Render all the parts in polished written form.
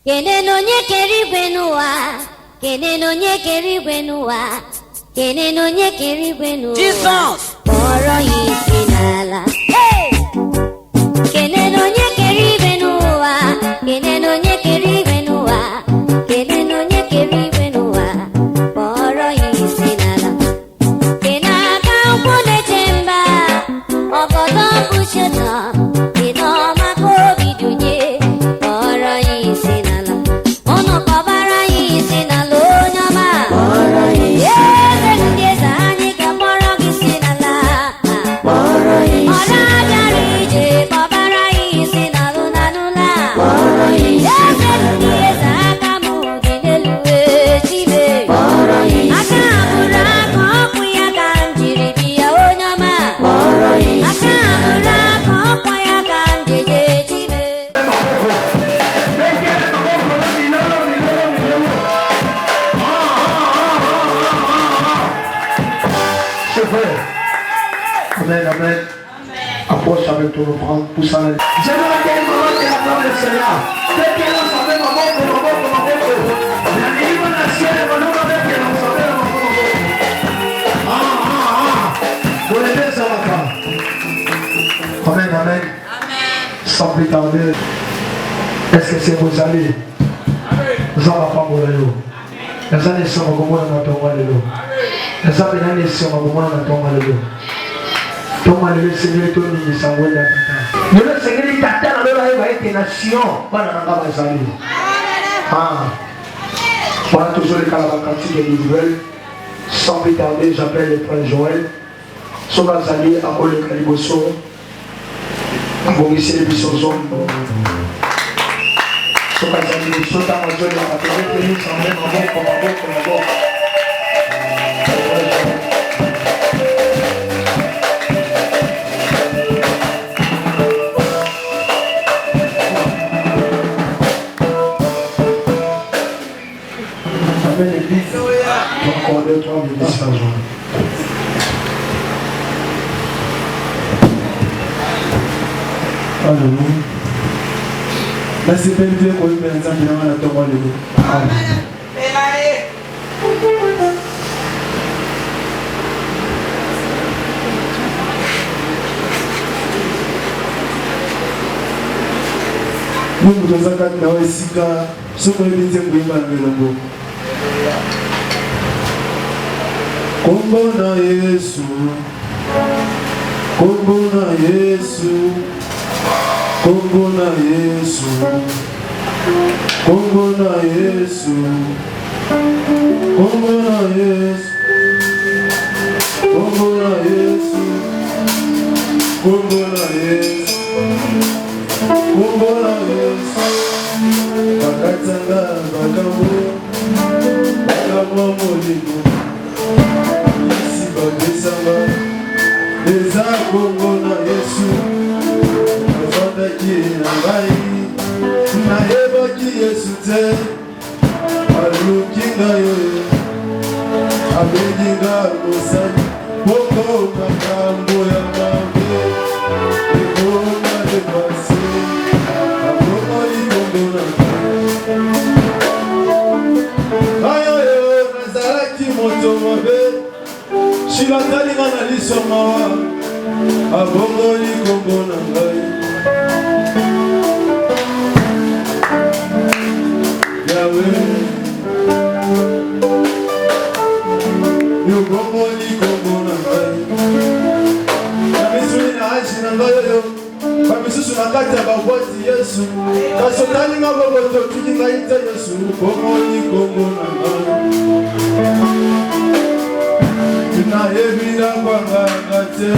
Kenenonye kerigwenua. Kenenonye kerigwenua. Kenenonye kerigwenua. Jesus. Oro yisinala. Hey. Kenenonye kerigwenua. Kenenonye kerigwenua. Kenenonye kerigwenua. Oro yisinala. Kenaka ukune chemba. Okoto kusheta. Kenoma kobidunye. Oro yisinala. Ono kabara yisinala. Onyama. Oro yisinala. Amen, amen. Approche avec ton offrande, pousse en l'air. J'aimerais que le moment de la gloire du Seigneur. Faites que l'on s'en fait maman. La libre nation, on nous avait que l'on s'en fait maman. Vous l'aimez ça, amen, amen. Sans plus tarder. Est-ce que c'est vos amis? Nous allons pas mourir. Les années sont comme moi dans ton mal. Les années sont comme moi dans ton mal. Toma le Seigneur tout ni sangwela tata. Le Seigneur tata na lola eba ete nation bana nanga bazali. Ah. Voilà toujours les cantiques des nouvelles. Sans plus tarder, j'appelle le frère Joël. Son bazali à Ole Kaliboso. Bon ici les bisons. Son bazali son ta maison la patrie que sans même bon. L'église, encore 2-3 minutes par jour. Alléluia. Merci Père Dieu pour une belle exemple de la tombe. Amen. Nous nous avons fait un sika, ce qu'on dit c'est que nous avons Kumbona Yesu, Kumbona Yesu, Kumbona Yesu, Kumbona Yesu, Kumbona Yesu, Kumbona Yesu, Kumbona Yesu, Kumbona Yesu, Bakatanga, Bakamu, Bakamu Molimo. Eza Kumbona Yesu, Afanda Kina Bai, Na Eba Ki Yesu Te, Alukinga Yo, Abedinga Musani, Boko Makambo Ya Mambe, Ebona De Basi, Aboma Kumbona Ayo Yo, Nazaraki Moto Mabe, Shilatali Manali Somawa, Abongoli Kumbona Ngai. Yahweh, Yubongoli Kumbona Ngai. Namisuli na aji na ngai yo, Bamisusu na kati ya baboti Yesu, Kasotali nga boboto tuki ngai te Yesu, Bongoli Kumbona Ngai. Na ebina kwanga te,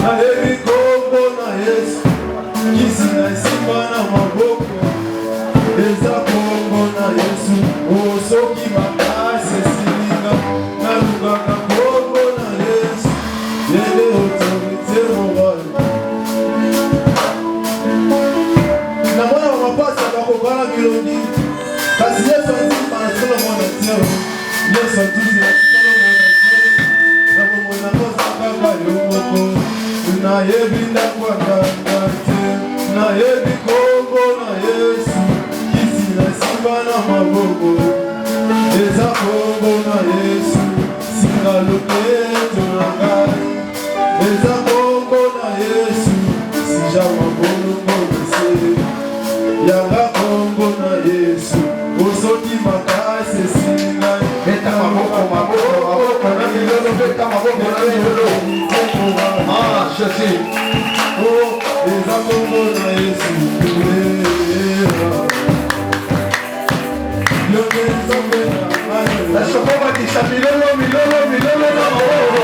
na ebi Kumbona Yesu, kisi na simba na maboko, eza Kumbona Yesu, osoki makase silinga, na lukaka Kumbona Yesu, yele autorité morale. Na mwana wa mapasa bakokana bilongi, kasi Yesu azima na solo mwana teo, Yesu azima na yebinda kwa kangate, na yebi Kumbona Ezanga kombo na Yesu osoki makasi esinga beta maboko na milolo beta maboko na milolo ah Jésus oh ezanga kombo na Yesu laisse moi dire ça milolo na maboko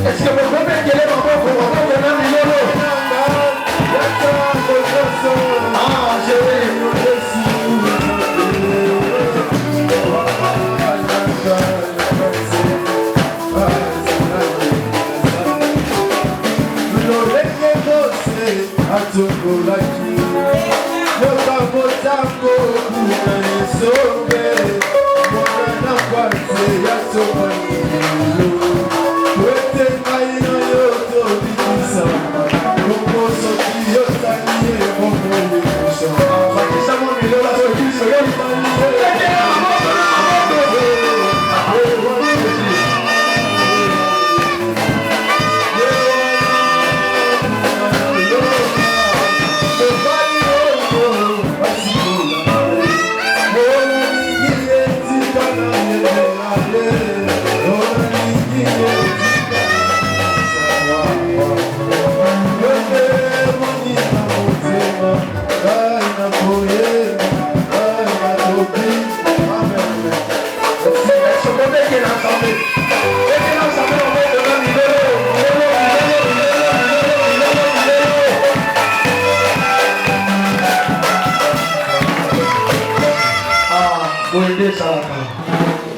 est-ce que vous pouvez dire les mamans pour avoir de la milolo ah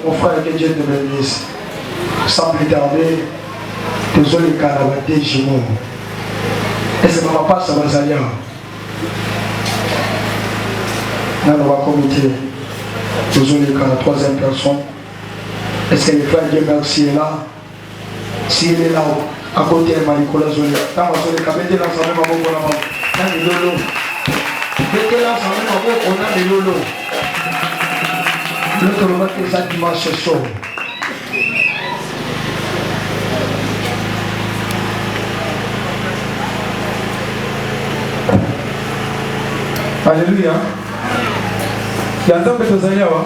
mon frère, que Dieu te bénisse. Sans plus tarder, tous les caravatés jumeaux. Et c'est ma papa, ça va s'allier. Dans le comité, tous les cas, la troisième personne. Est-ce que le frère Dieu merci est là? S'il est là, à côté de Nicolas Zoli, dans le cabine, l'ensemble, ma bonne maman, dans le lolo. Dès que l'ensemble, ma bonne, on a le lolo. Le tournoi que ça dimanche soir. Alléluia. Yanzambe tozaliawa.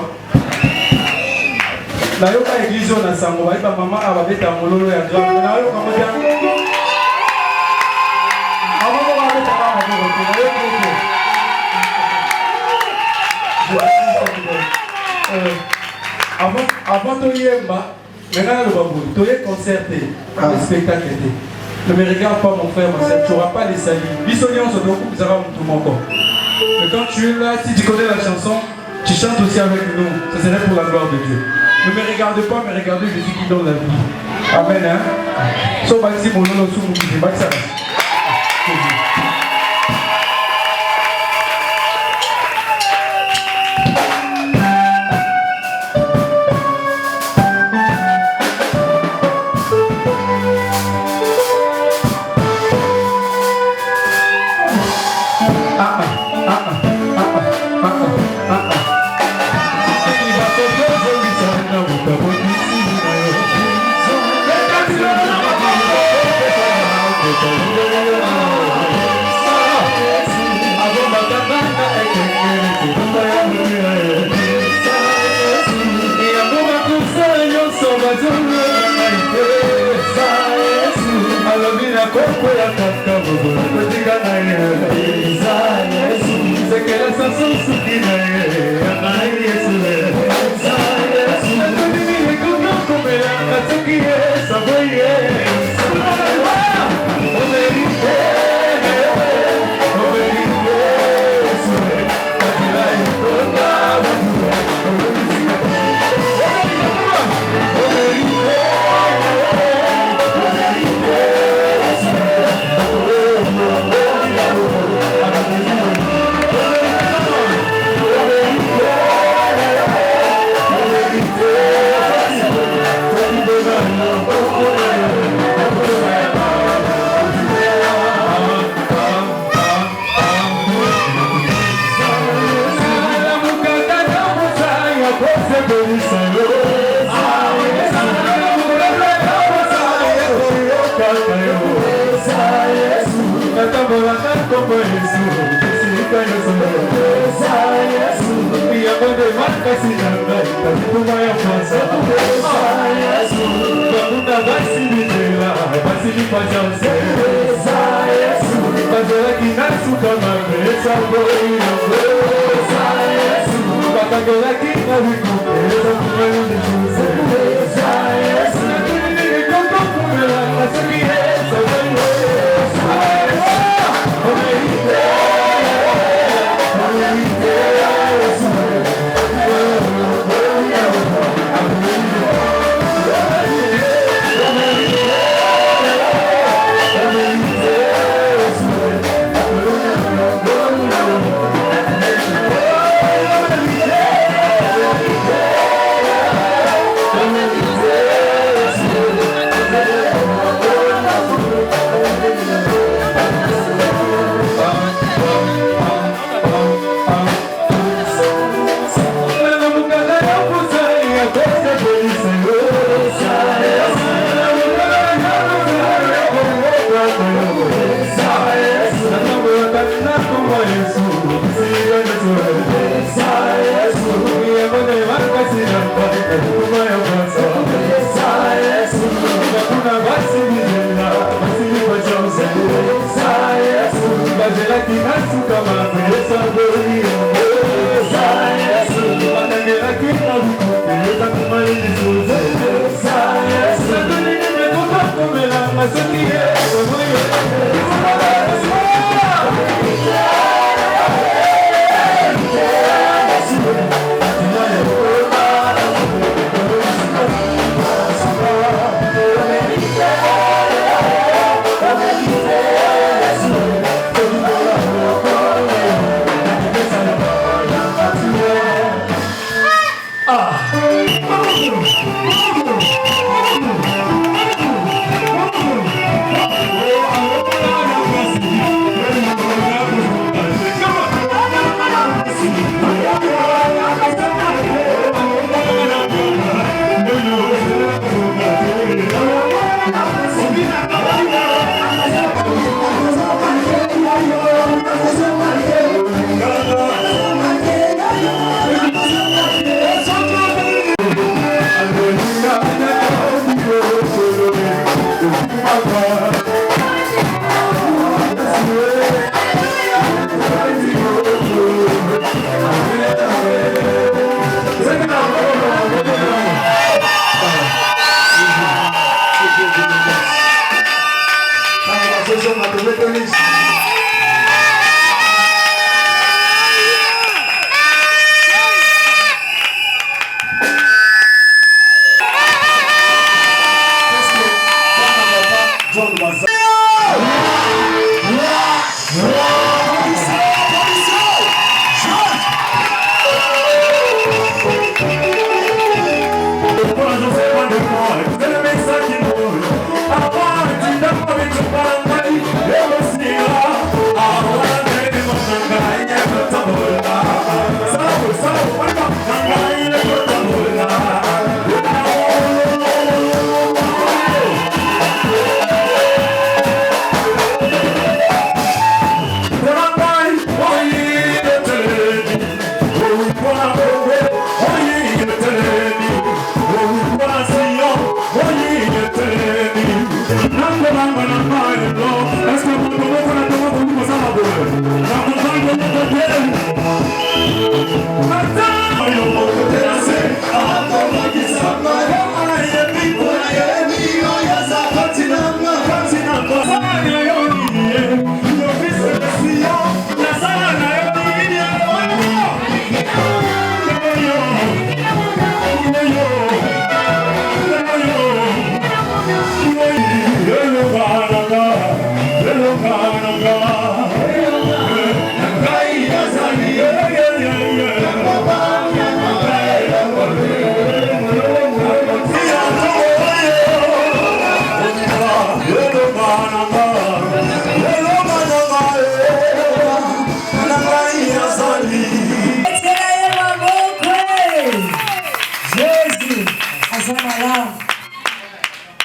Na yoka église na sango ba mama ababeta mololo ya grand. Na yoka moja. Amamo ba beta ba maboko na yoka. Avant de yemba, maintenant le babou, tu es concerté, le spectacle était. Ne me regarde pas mon frère, ma soeur, tu n'auras pas les salis. Bisognon se doit couper ça tout mon corps. Mais quand tu es là, si tu connais la chanson, tu chantes aussi avec nous. Ce serait pour la gloire de Dieu. Ne me regarde pas, mais regardez Jésus qui donne la vie. Amen. Hein? So basi mon nom sous mon pied, basi ça.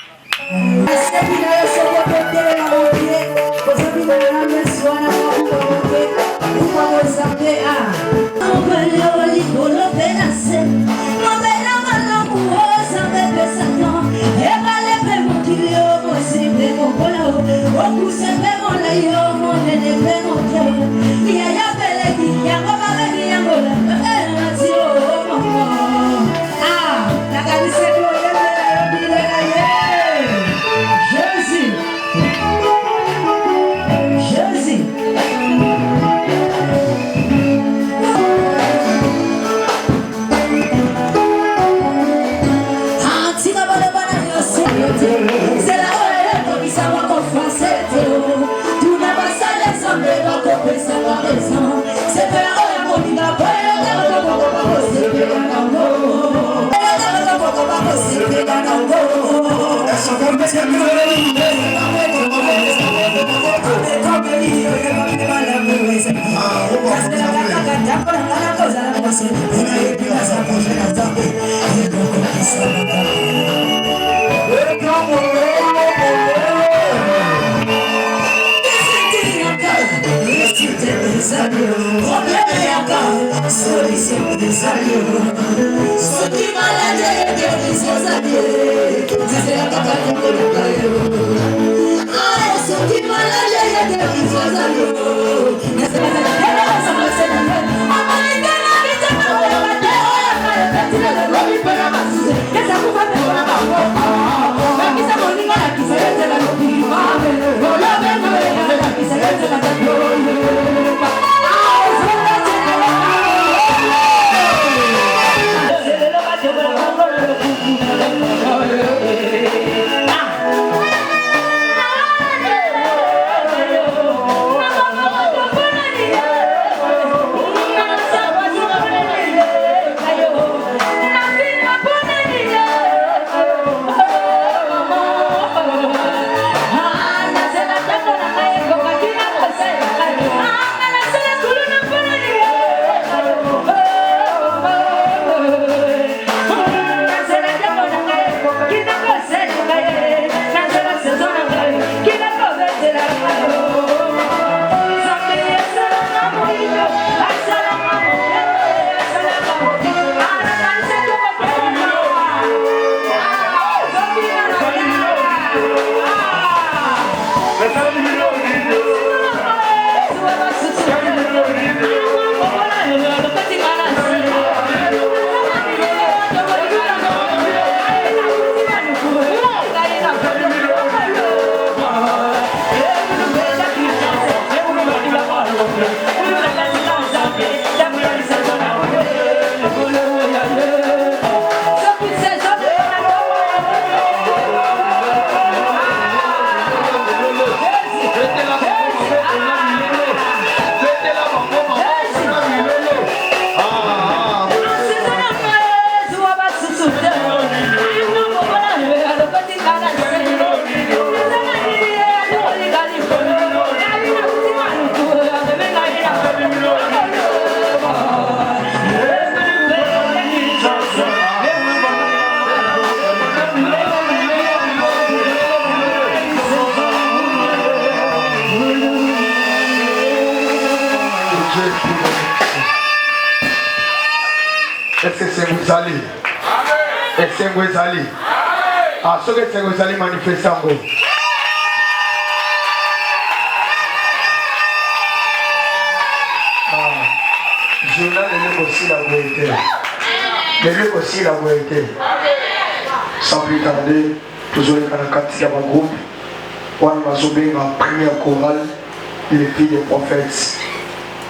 Asante na Yesu kwa pekee na wote. Kwa sababu Est-ce que c'est vous allez? Est-ce que vous allez? Ah, ce que c'est vous allez manifester en gros. Journal de aussi la vérité. De aussi la vérité. Sans plus tarder, toujours dans le quartier de mon groupe, on va sauver ma première chorale, les filles des prophètes.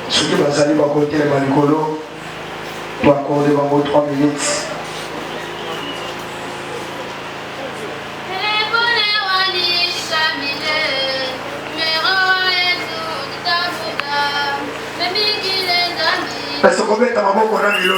Ce qui va salir à côté de Manicolo, pour accorder vraiment 3 minutes. Parce que combien de temps on a mis l'eau?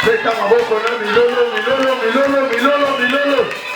Peta maboko na milolo, milolo, milolo, milolo, milolo.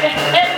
Hey!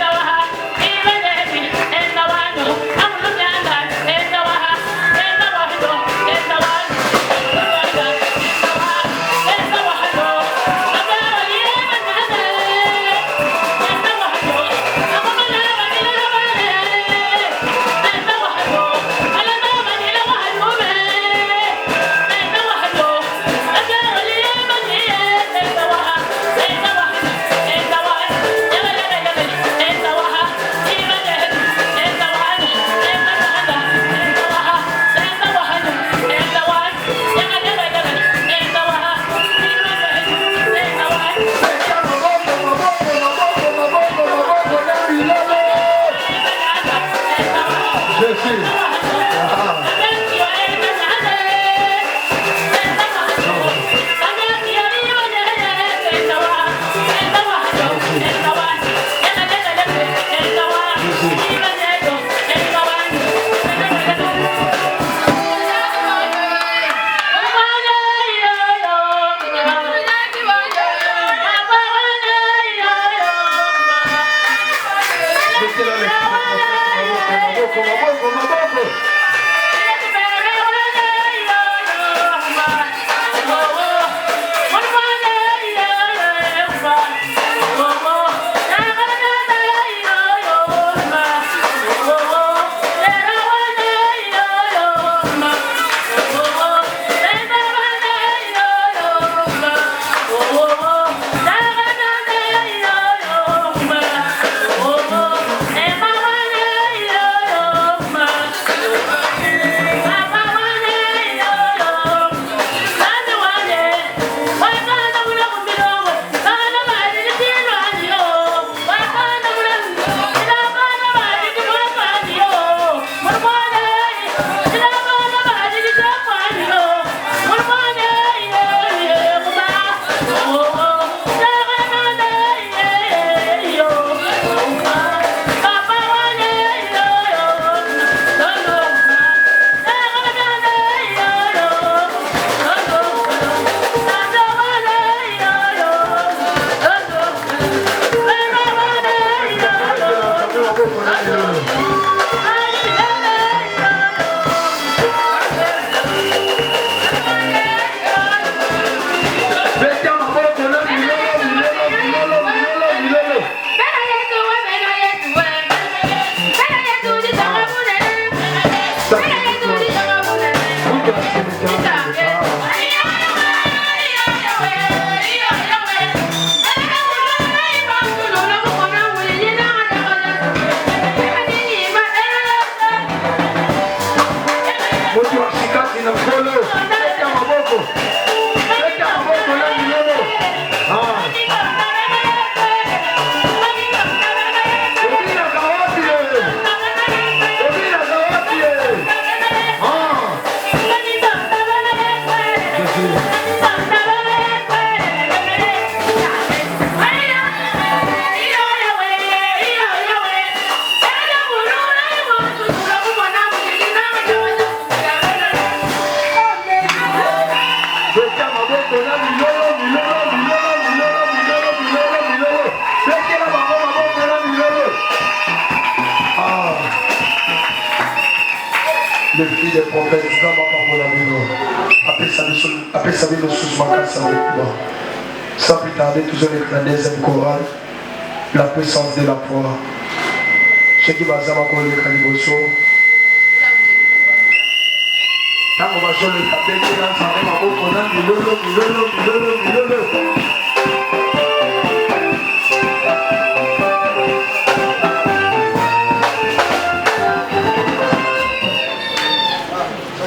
les filles des prophètes, dans ma parole à nous. Après ça, nous sous ma casse avec moi. Sans plus tarder, toujours avec la deuxième chorale, la puissance de la foi. Ce qui va savoir qu'on est caliboso. Quand on va sur le tapé, on a milolo.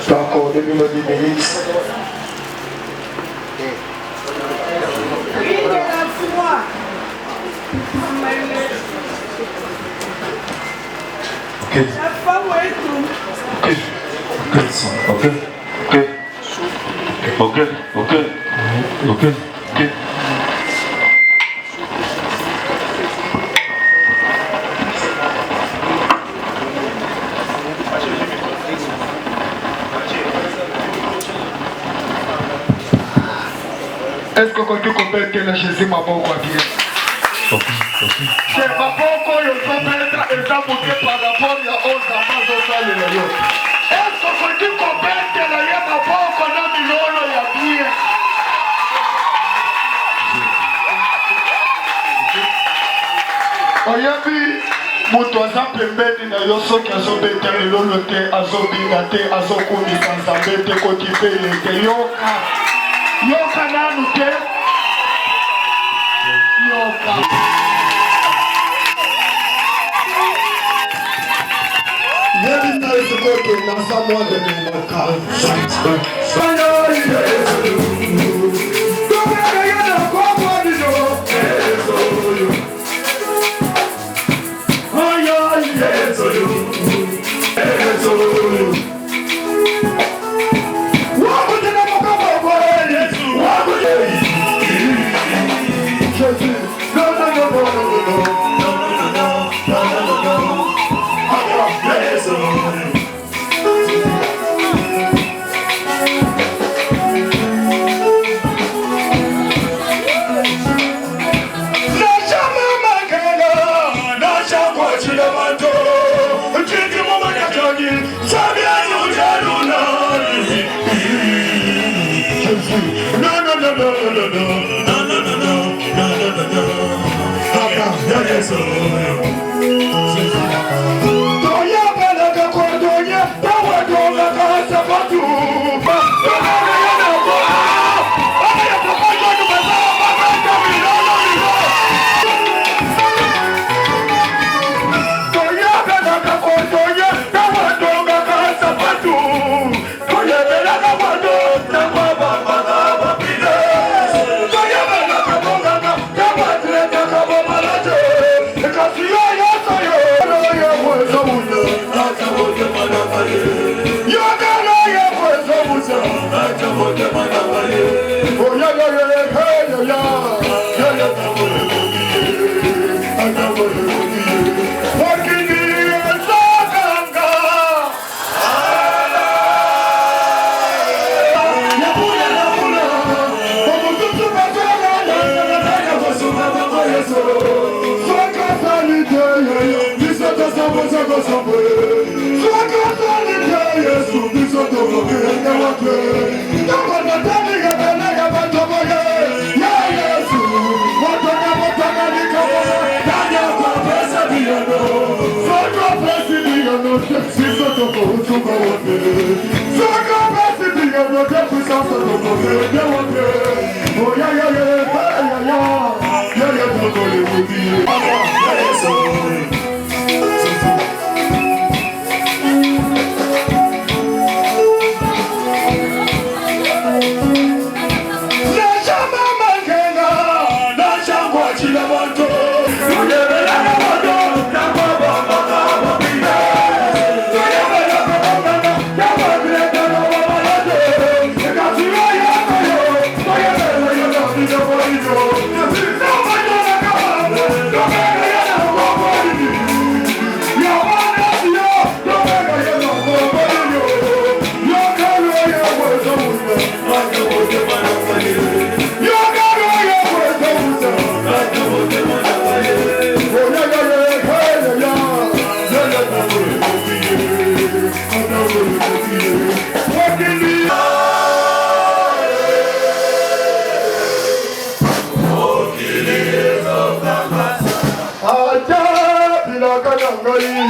Encore 2 minutes, 10 minutes. Ok. Est-ce que quand tu comprends que la Jésus m'a pas quoi bien? C'est ma boko yo peut être exemple par rapport à aux amazons de l'eau. Est-ce que quand tu comprends que la yema boko na milolo ya bien? Oyabi moto aza pembeni na yo soki azobeta lilolo te azobina te azokumisa nzambe te koti mpe ye te yoka nanu te yoka yebi na esokoke nasa mwa de mimoka Thank you. I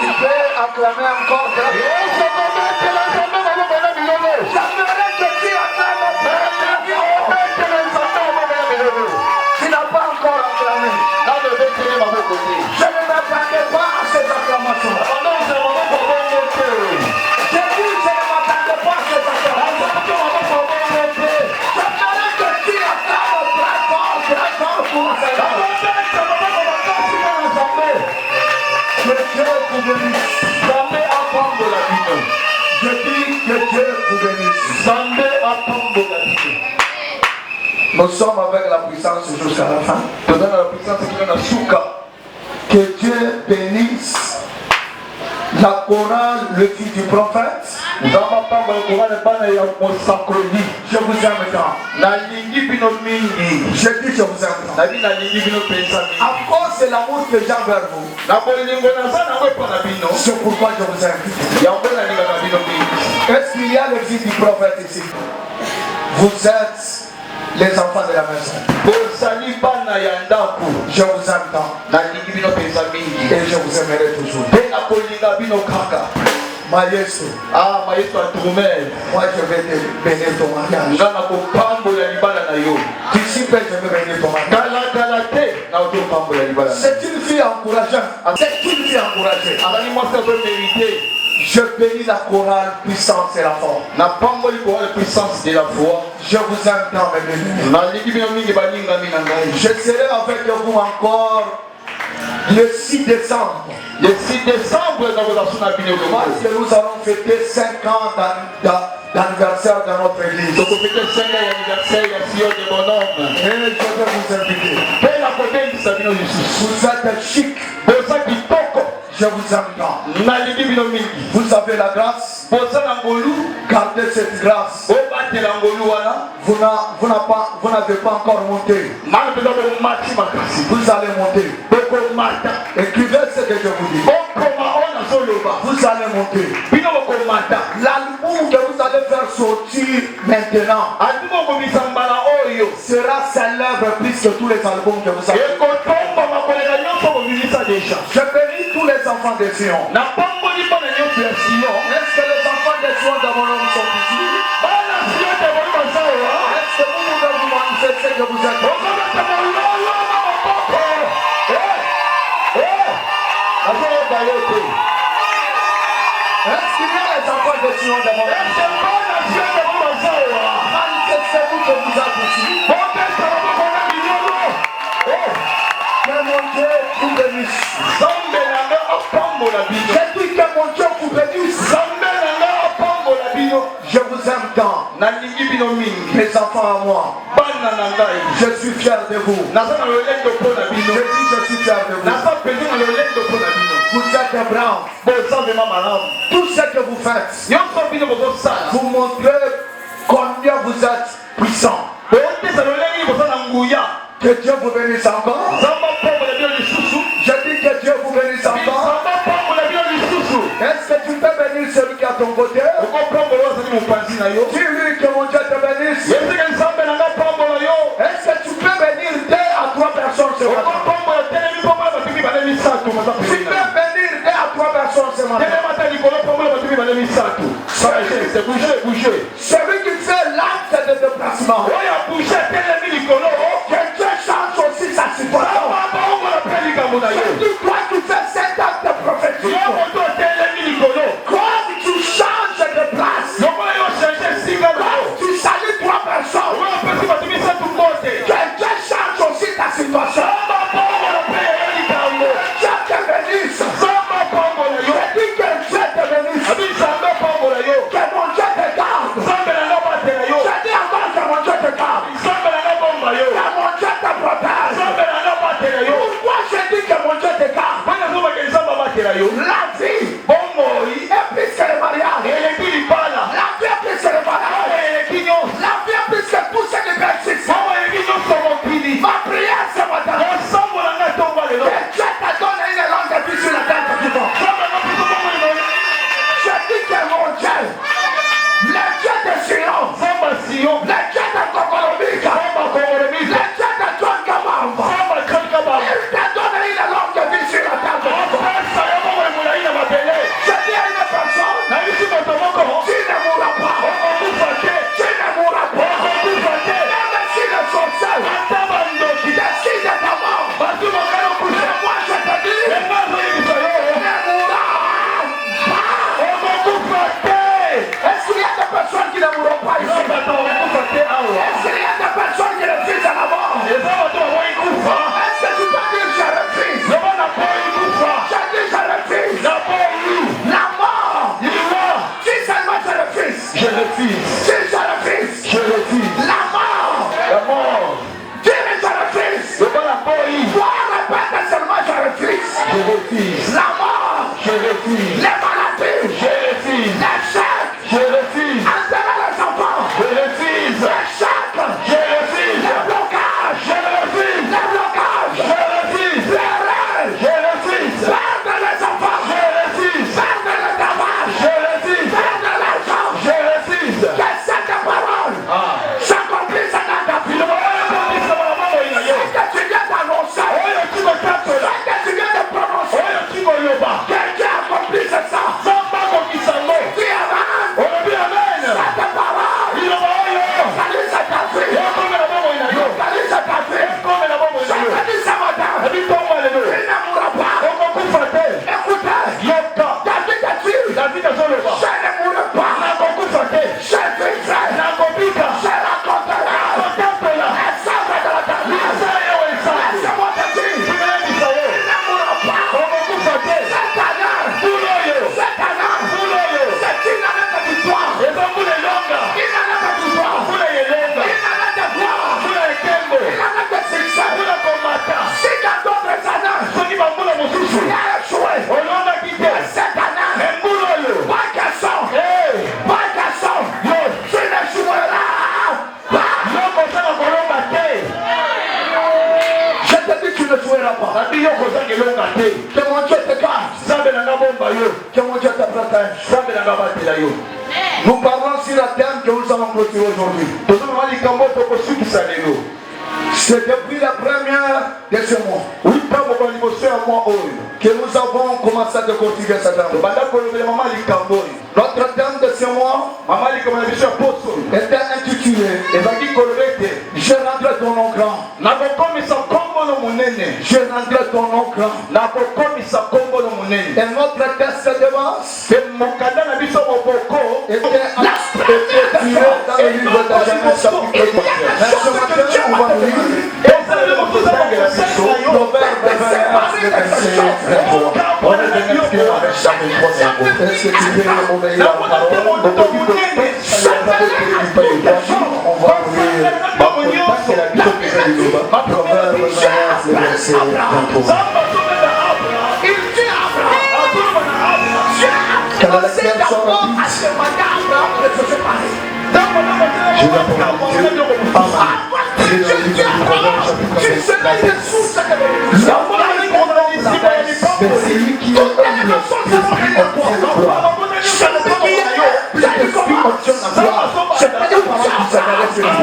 Tu peux acclamer encore. J'aimerais que tu acclames encore. Tu n'as pas encore acclamé. Je ne m'attendais pas à cette acclamation. J'ai dit, je ne m'attendais pas à cette acclamation. J'aimerais que tu acclames très fort pour la Seigneur. Que Dieu vous bénisse. Je dis que Dieu vous bénisse. Nous sommes avec la puissance jusqu'à la fin. Que Dieu bénisse la chorale, le fils du prophète. Je vous aime tant. Je dis je vous aime tant. À cause de l'amour que j'ai envers vous. C'est pourquoi je vous aime. Est-ce qu'il y a le fils du prophète ici? Vous êtes les enfants de la maison. Je vous aime tant. Et je vous aimerai toujours. Maestro. Moi je vais te bénir ton mariage. D'ici peu je vais bénir ton mariage. C'est une fille encourageante. C'est une fille encouragée. Je bénis la chorale puissance et la force. Je vous aime tant mes bénis. Je serai avec vous encore le 6 décembre. Le 6 décembre, parce que nous allons fêter 5 ans d'anniversaire de notre église. Et je vais vous inviter. Vous êtes chic. Je vous aime tant. Vous avez la grâce. Gardez cette grâce. Vous n'avez pas encore monté. Vous allez monter. Écrivez ce que je vous dis. Vous allez monter. L'album que vous allez faire sortir maintenant sera célèbre plus que tous les albums que vous avez. Je bénis tous les enfants de Sion. Est-ce que les enfants de Sion d'Abraham sont ici? Est-ce que vous pouvez vous manifester que vous êtes? Est-ce qu'il y a les enfants de Sion d'Abraham? Manifestez-vous que vous êtes ici. Que mon Dieu vous bénisse. J'ai dit que mon Dieu vous bénisse. Je vous aime tant. Mes enfants à moi. Je suis fier de vous. Je dis je suis fier de vous. Vous êtes braves. Tout ce que vous faites, vous montrez combien vous êtes puissants. Que Dieu vous bénisse encore. Je dis que Dieu vous bénisse encore. Est-ce que tu peux bénir celui qui est à ton côté? Dis-lui que mon Dieu te bénisse. Est-ce que tu peux bénir 2 à 3 personnes ce matin? Tu peux bénir 2 à 3 personnes ce matin. Celui qui fait l'acte de déplacement. Que Dieu change aussi sa situation. Toi tu fais cet acte prophétique. Quand tu changes de place. Quand tu salues 3 personnes. Que Dieu change aussi ta situation. Dieu te bénisse. Je dis que Dieu te bénisse. Que mon Dieu te garde. Je dis encore que mon Dieu te garde. Que mon Dieu te protège. Pourquoi je dis que mon Dieu te garde? La vie est plus que le mariage. La vie est plus que le mariage. La vie est plus que tout ce qui persiste. Ma prière ce matin. Que Dieu te donne une langue de vie sur la terre de vivant. Je dis que mon Dieu, le Dieu de Sion, le Dieu de Kokoromika, le Dieu de John Kamamba, il te donne une langue de vie sur la terre de vivant. refuse. Les maladies, je refuse. Les chèques, je refuse. Enterrer les enfants, je refuse. Les chèques, je refuse. Les blocages, je refuse. Les blocages, je refuse. Les rêves, je refuse. Perdre les enfants, je refuse. Perdre le travail, je refuse. Perdre l'argent, je refuse. Que cette parole s'accomplisse dans ta vie. Ce que tu viens d'annoncer, ce que tu viens de prononcer, quelqu'un accomplisse ça. Dis amen. Cette parole, localise ta vie. Localise ta vie. Je te dis ce matin, il ne mourra pas. Écoutez, David a dit, je ne mourrai pas. Je vivrai. Je raconterai. Et ça va de la terre. Laisse-moi te dire, il ne mourra pas. Cette année, c'est une année de victoire. Une année de victoire. Une année de gloire. Une année de succès. Si dans d'autres années, il a échoué, cette année, pas question, tu n'échoueras pas. Je te dis, tu n'échoueras pas. Que mon Dieu te garde. Que mon Dieu te protège. Nous parlons sur la thème que nous allons clôturer aujourd'hui. C'est depuis la première de ce mois que nous avons commencé à décortiquer cette thème. Notre thème de ce mois était intitulé Je rendrai ton nom grand. Je rendrai ton nom grand. Et notre texte de base était tiré dans le livre de Genèse chapitre 3. Mais ce matin, on va lire Proverbe 21, verset 23. On est venu avec chapitre 3. Est-ce que tu veux m'obéir à la parole? On va lire Proverbe 21, verset 23. Quelle est la version rapide? Je vais pour Dieu. Mais celui qui est humble, l'esprit obtient la gloire. L'esprit obtient la gloire. C'est pas une parole qui s'adresse à l'esprit.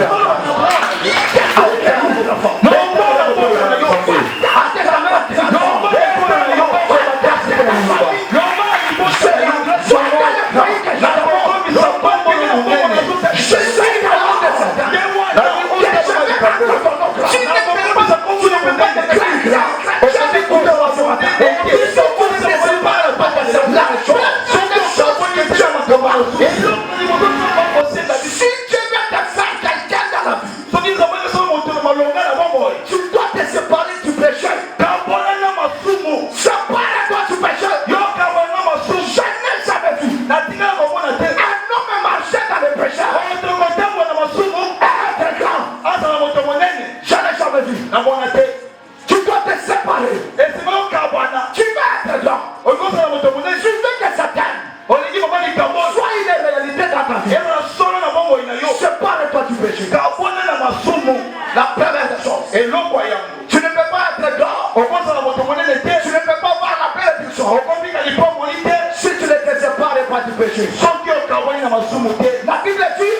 La Bible dit,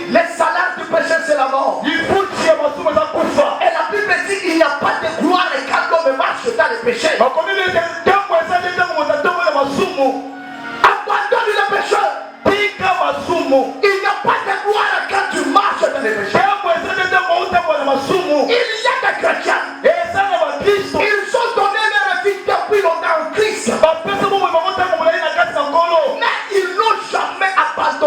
les salaires du péché c'est la mort. Et la Bible dit, il n'y a pas de gloire quand l'homme marche dans le péché. Abandonne le péché. Il n'y a pas de gloire quand tu marches dans le péché. Il y a des chrétiens. Ils ont donné leur vie depuis longtemps en Christ. Mais ils n'ont jamais abandonné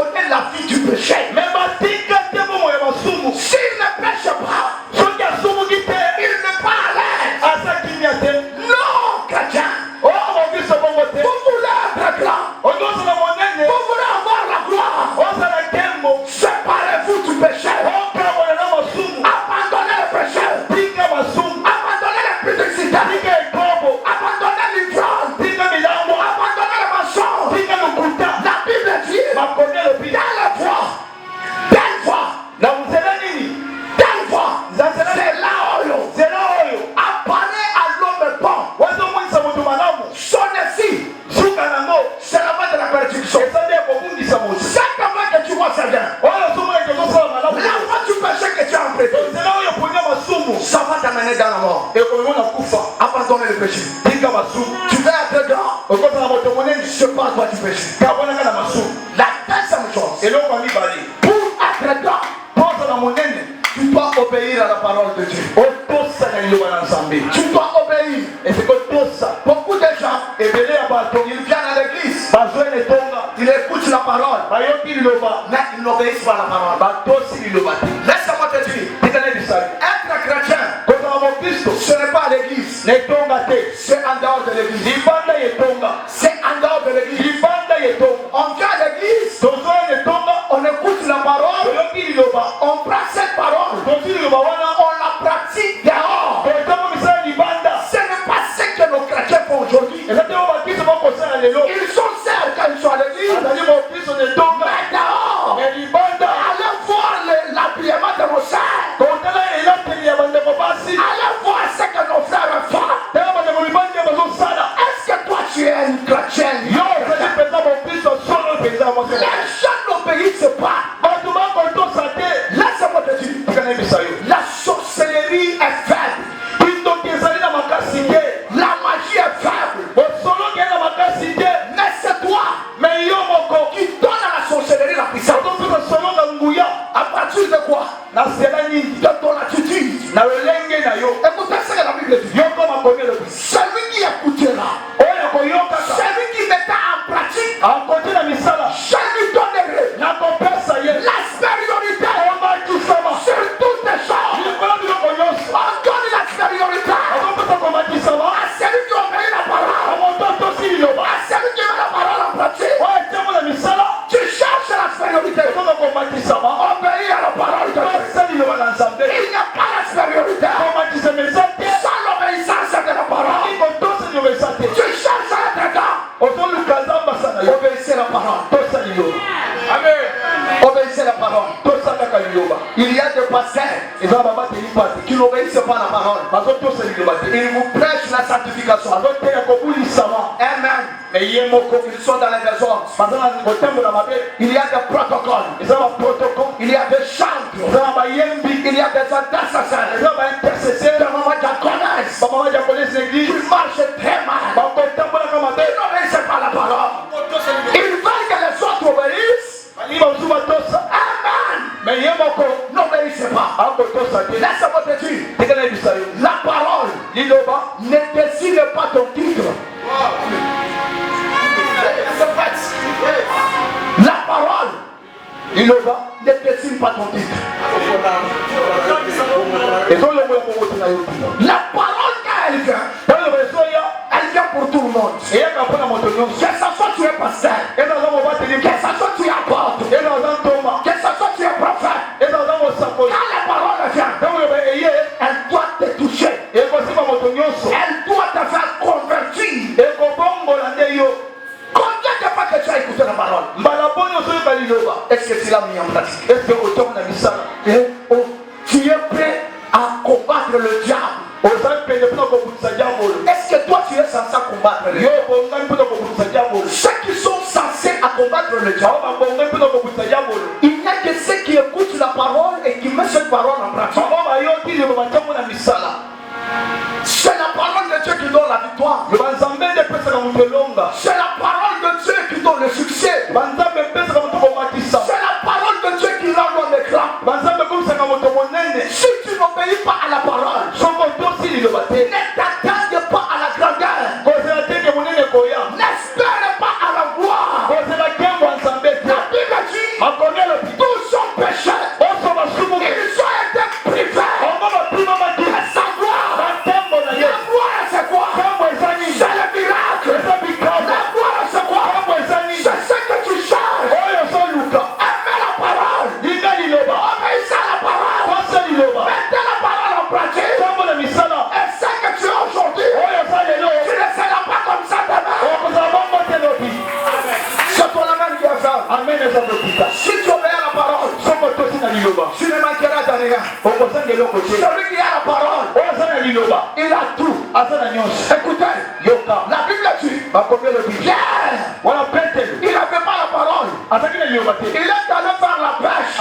c'est la base de la bénédiction. Chaque fois que tu vois ça vient, la fois tu péchais que tu as emprunté, ça va t'amener dans la mort. Abandonner le péché. Tu vas être grand. Je sais pas quoi tu péches. La deuxième chose, pour être grand, tu dois obéir à la parole de Dieu. Tu dois obéir. Et c'est que beaucoup de gens, ils viennent à l'église, ils écoutent la parole, mais ils n'obéissent pas à la parole. Laisse-moi te dire, être chrétien, ce n'est pas à l'église, c'est en dehors de l'église. C'est en dehors de l'église. On vient à l'église, on écoute la parole, on prend cette parole, on la pratique dehors. Ce n'est pas ce que nos chrétiens font aujourd'hui. Ils sont sérieux quand ils sont à l'église, mais dehors, allez voir l'habillement de nos sœurs, allez voir ce que nos frères font. Est-ce que toi tu es une chrétienne? Les gens n'obéissent pas. Laisse-moi te dire, la sorcellerie est faible, la magie est faible, mais c'est toi qui donne à la sorcellerie la puissance. À partir de quoi? De ton attitude. Écoutez ce que la Bible dit. Celui qui écoutera, celui qui mettra en pratique, je lui donnerai l'expériorité sur toutes les choses. On donne l'expériorité à celui qui obéit la parole, à celui qui met la parole en pratique. Tu cherches l'expériorité, obéis à la parole de Dieu. Il n'y a pas l'expériorité sans l'obéissance de la parole. Tu cherches à être grand, obéissez la parole. Amen. Obéissez la parole. Il y a des pasteurs qui n'obéissent pas à la parole. Ils vous prêchent la sanctification. Amen. Ils sont dans les désordres. Il y a des protocoles. Il y a des chantres. Il y a des intercesseurs. Des mamans diaconesses qui marchent très mal. Ils n'obéissent pas à la parole. Ils veulent que les autres obéissent. Amen. N'obéissez pas. Laisse-moi te dire, la parole ne désigne pas ton titre. La parole ne désigne pas ton titre. La parole quand elle vient pour tout le monde. Que ce soit tu es pasteur, que ce soit tu es apôtre, que ce soit tu es prophète, quand la parole vient, elle doit te toucher. Elle doit te faire convertir. Combien de fois que tu as écouté la parole? Est-ce que tu l'as mis en pratique? Est-ce que tu es prêt à combattre le diable? Est-ce que toi tu es censé combattre le diable? Ceux qui sont censés à combattre le diable, il n'y a que ceux qui écoutent la parole et qui mettent cette parole en pratique. C'est la parole de Dieu qui donne la victoire. C'est la parole de Dieu qui donne le succès. C'est la parole de Dieu qui rend l'homme éclat. Si tu n'obéis pas à la parole, ne t'attends pas à la grandeur. N'espère pas à la gloire. La Bible dit, tous sont péchés. Ils ont été privés. Sa gloire. La gloire c'est quoi? C'est le miracle. La gloire c'est quoi? C'est ce que tu cherches. Aimez la parole. Obéissez à la parole. Mettez la parole en pratique. Et ce que tu as aujourd'hui, tu ne seras pas comme ça demain. C'est ton amen qui a fait. Si tu obéis à la parole, tu ne manqueras de rien. Celui qui a la parole, il a tout. Écoutez, la Bible dit, Pierre, il n'avait pas la parole. Il est allé faire la pêche.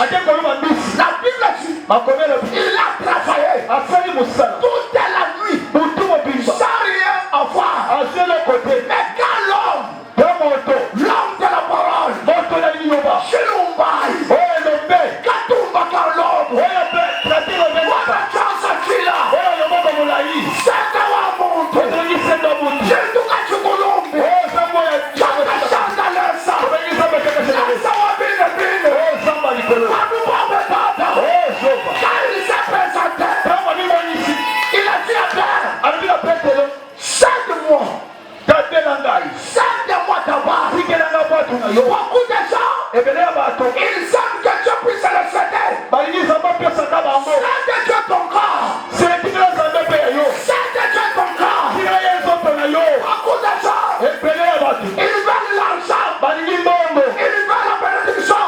La Bible dit, il a travaillé toute la nuit sans rien avoir. Mais quand l'homme de la parole, Chilumbai, Katumba Kalom, Wabachasa Chila, Sakawa Monto, Jenduka Chukulumbi, Chakashanda Lesa, Sawa Bine Bine, Abu Babetata, quand il s'est présenté, il a dit à Pierre, cède-moi d'abord. Beaucoup de gens, ils aiment que Dieu puisse le céder. Cède Dieu ton corps. Cède Dieu ton corps. Beaucoup de gens, ils veulent l'argent. Ils veulent la bénédiction.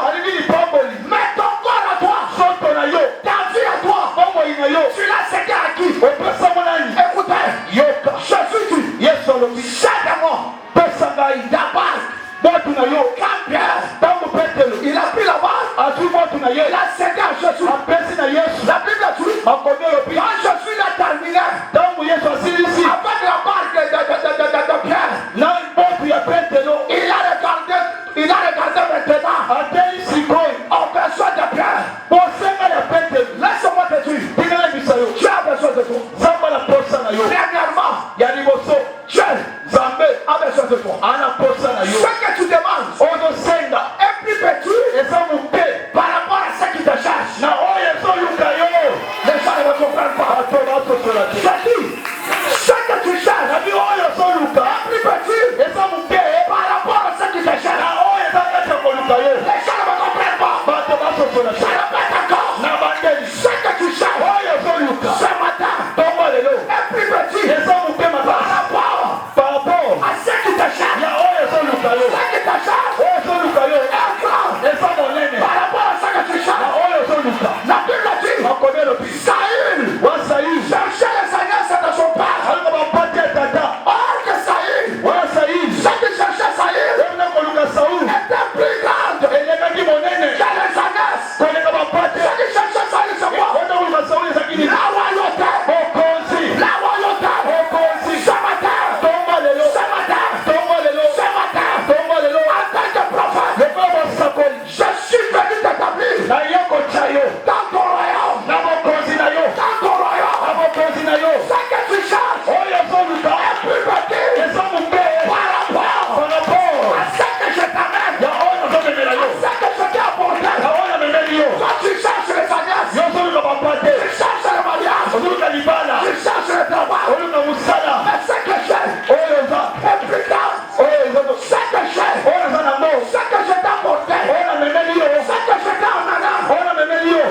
Mais ton corps à toi, ta vie à toi, tu l'as cédé à qui? Écoutez, Jésus dit, cède-moi d'abord. Quand Pierre, il a pris la barre, il a cédé à Jésus. La Bible dit, quand Jésus l'a terminé, avec la barre de Pierre, il a regardé maintenant au besoin de Pierre. Laisse-moi te dire, tu as besoin de toi. Premièrement, Dieu a besoin de toi. Ce que tu demandes est plus petit par rapport à ce qui te cherche. Les gens ne me comprennent pas. Je dis, ce que tu cherches est plus petit par rapport à ce qui te cherche. Les gens ne me comprennent pas. Je répète encore. Ce que tu cherches ce matin est plus petit par rapport à ce qui te cherche. Ce qui te cherche est grand par rapport à ce que tu cherches. La Bible dit, Saül cherchait les alliances de son père. Or que Saül, ce qui cherchait Saül était plus grande que les alliances. Ce qui cherchait Saül, c'est quoi? La royauté. Ce matin, en tant que prophète, je suis venu t'établir dans ton royaume. Ce que tu cherches est plus petit par rapport à ce que je t'amène, à ce que je t'ai apporté. Quand tu cherches les alliances, tu cherches le mariage, tu cherches le travail, mais ce que j'ai est plus grand. Ce que j'ai, ce que je t'ai apporté, ce que je t'ai amené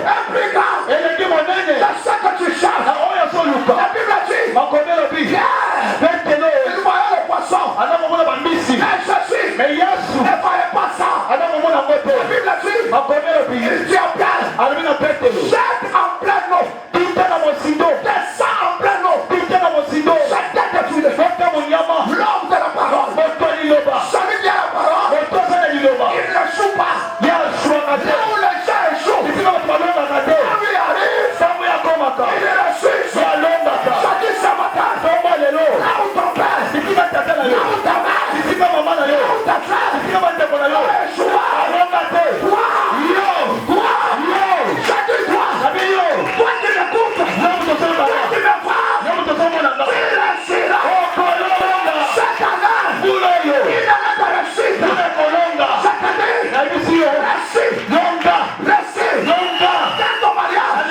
est plus grand de ce que tu cherches. La Bible dit, Pierre, il voyait le poisson, mais Jésus ne voyait pas ça. La Bible dit, il dit à Pierre, jette en pleine eau, descends en pleine eau, je t'ai détruit. L'homme de la parole, celui qui a la parole, il ne joue pas. Là où les gens échouent, lui arrive, il réussit. Je dis ce matin, là où ton père, là où ta mère, là où ta frère, échoua. Toi qui m'écoutes, toi qui me vois, il réussira. Cette année, une année de réussite. Je te dis, réussis. Dans ton mariage,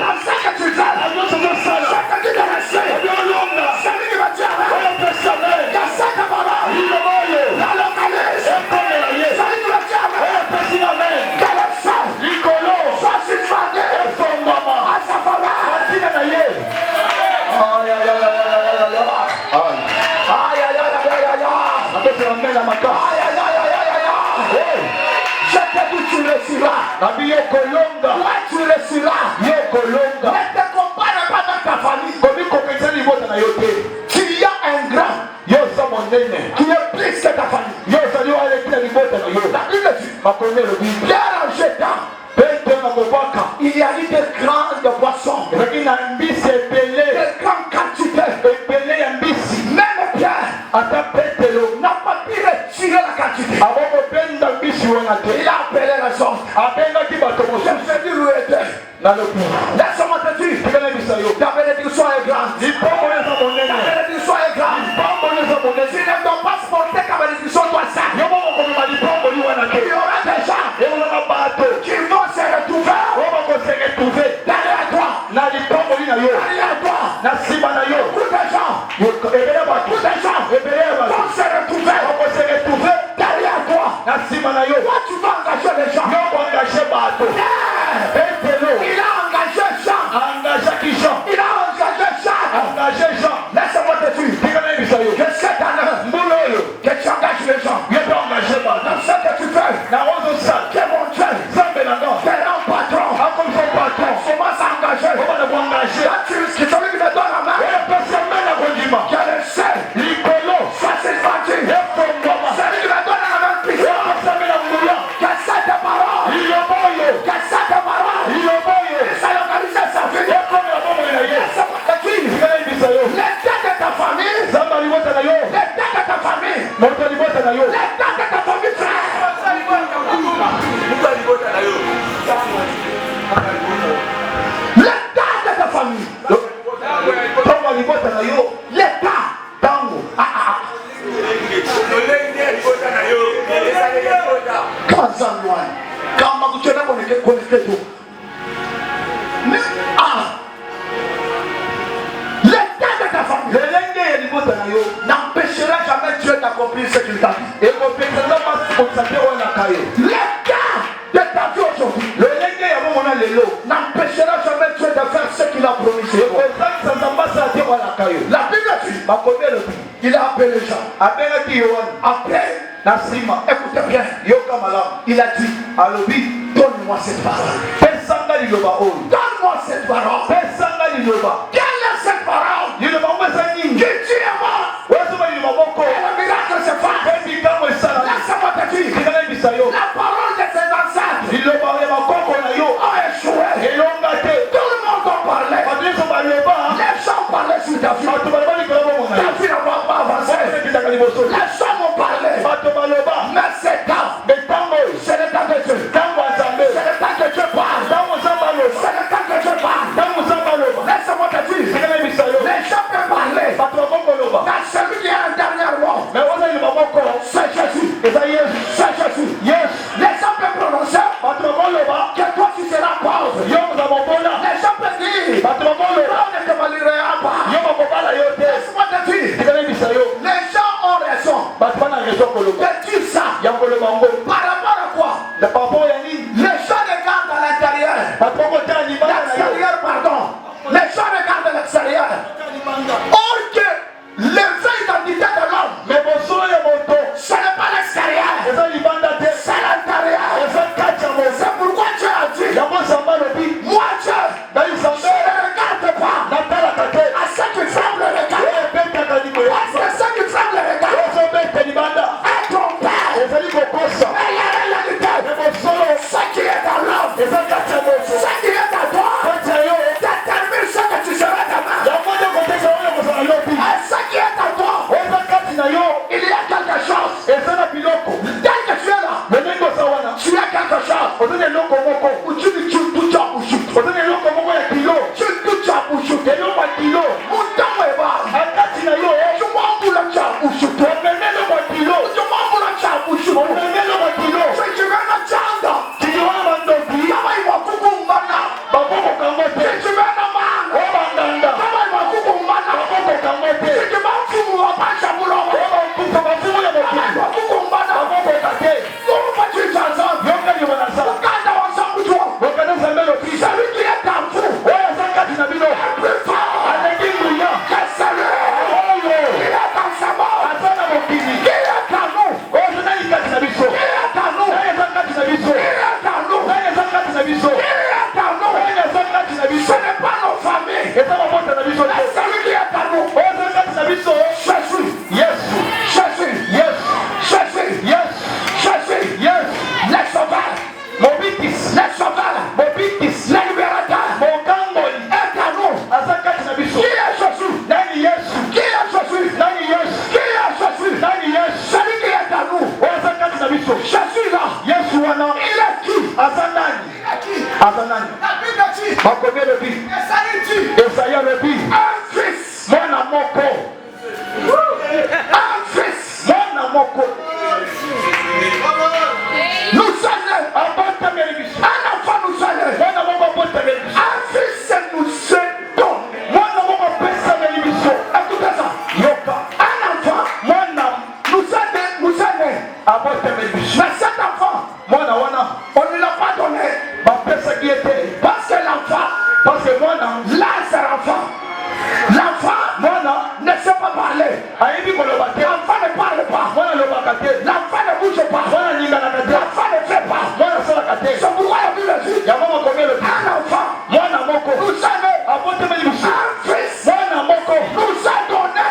dans ce que tu fais, je te dis de réussir. Celui qui va dire, que cette parole, la localise. Celui qui va dire, que le sang soit suspendu à sa faveur. Je te dis, tu réussiras. Toi, tu réussiras. Ne te compare pas avec ta famille. Tu as un grand. Qui est plus que ta famille. La Bible dit, Pierre en jetant, il y a eu des grandes poissons, de grandes quantités. Même Pierre n'a pas pu retirer la quantité. Il a appelé les autres. Je sais dire où était. Laisse-moi te dire, ta bénédiction est grande. Ta bénédiction est grande. Tu ne dois pas porter ta bénédiction toi seul. Il y aura des gens qui vont se retrouver derrière toi. Derrière toi. Beaucoup de gens vont se retrouver derrière toi. Toi tu vas engager les gens. Il a engagé Jean. Il a engagé Jean. Laisse-moi te dire que cette année, que tu engages les gens. Dans ce que tu fais, que mon Dieu te rend patron. Commence à engager. Celui qui me donne la main, qui a le sel, soit c'est parti. Celui qui me donne la main puissante, que cette parole, ça localise sa vie. Laisse-moi te dire, l'état de ta famille, l'état de ta famille, l'état de ta famille, frère. L'état de ta famille. L'état. L'état de ta famille n'empêchera jamais Dieu d'accomplir ce qu'il t'a dit. L'état de ta vie aujourd'hui n'empêchera jamais Dieu de faire ce qu'il a promis. La Bible dit, il a appelé Jean. Après, écoutez bien, il a dit, donne-moi cette parole. Donne-moi cette parole. Quelle est cette parole? Qui dit à moi? Et le miracle se fait. Laisse-moi te dire, la parole de ses ancêtres a échoué. Tout le monde en parlait. Les gens parlaient sur ta vie. Ta vie ne va pas avancer. Les gens m'ont parlé. Mais c'est temps. C'est le temps de Dieu. C'est le temps que Dieu parle. C'est le temps que Dieu parle. Laisse-moi te dire, les gens peuvent parler. Mais celui qui a un dernier mot, c'est Jésus. C'est Jésus. Les gens peuvent prononcer que toi tu seras pauvre. Les gens peuvent dire on ne te malira pas. Laisse-moi te dire, les gens ont raison de dire ça. Par rapport à quoi? Les gens regardent à l'intérieur. L'extérieur, pardon. Les gens regardent à l'extérieur. Or que l'éveil d'identité de l'homme, ce n'est pas l'extérieur, c'est l'intérieur. C'est pourquoi Dieu a dit, moi Dieu, je ne regarde pas à ceux qui ferment le regard. Parce que ceux qui ferment le regard est ton Père. biso. Je suis là. Yesu wana. Il est qui? Azanani. Azanani. Makomi le bi. Esaïe le bi. Un fils. Mwana moko. Un fils. Mwana moko. Nous sommes un enfant nous sommes un fils nous se donne. Mwana moko pesa melibiso. Écoutez ça. Yoka. Un enfant. Mwana nous sommes mais cet enfant, on ne l'a pas donné parce que l'enfant, Lazare enfant, l'enfant ne sait pas parler. L'enfant ne parle pas. L'enfant ne bouge pas. L'enfant ne fait pas. C'est pourquoi la Bible dit un enfant, nous savons, un fils, nous a donné.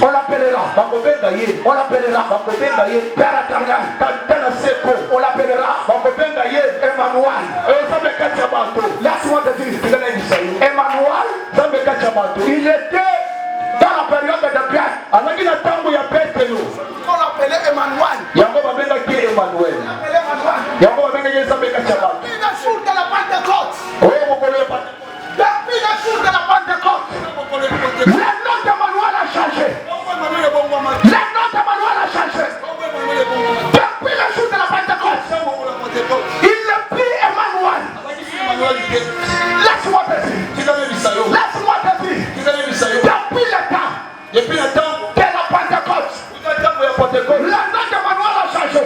On l'appellera. On l'appellera Père éternel. On l'appellera Emmanuel. Laisse-moi te dire, Emmanuel, il était dans la période de Pierre. On l'appelait Emmanuel. Il est jour de la Pentecôte. Depuis le jour de la Pentecôte, le nom d'Emmanuel a changé. Le nom d'Emmanuel a changé. Depuis le jour de la Pentecôte, il est plus Emmanuel. Laisse-moi te dire. Laisse-moi te dire. Depuis le temps de la Pentecôte, le nom d'Emmanuel a changé.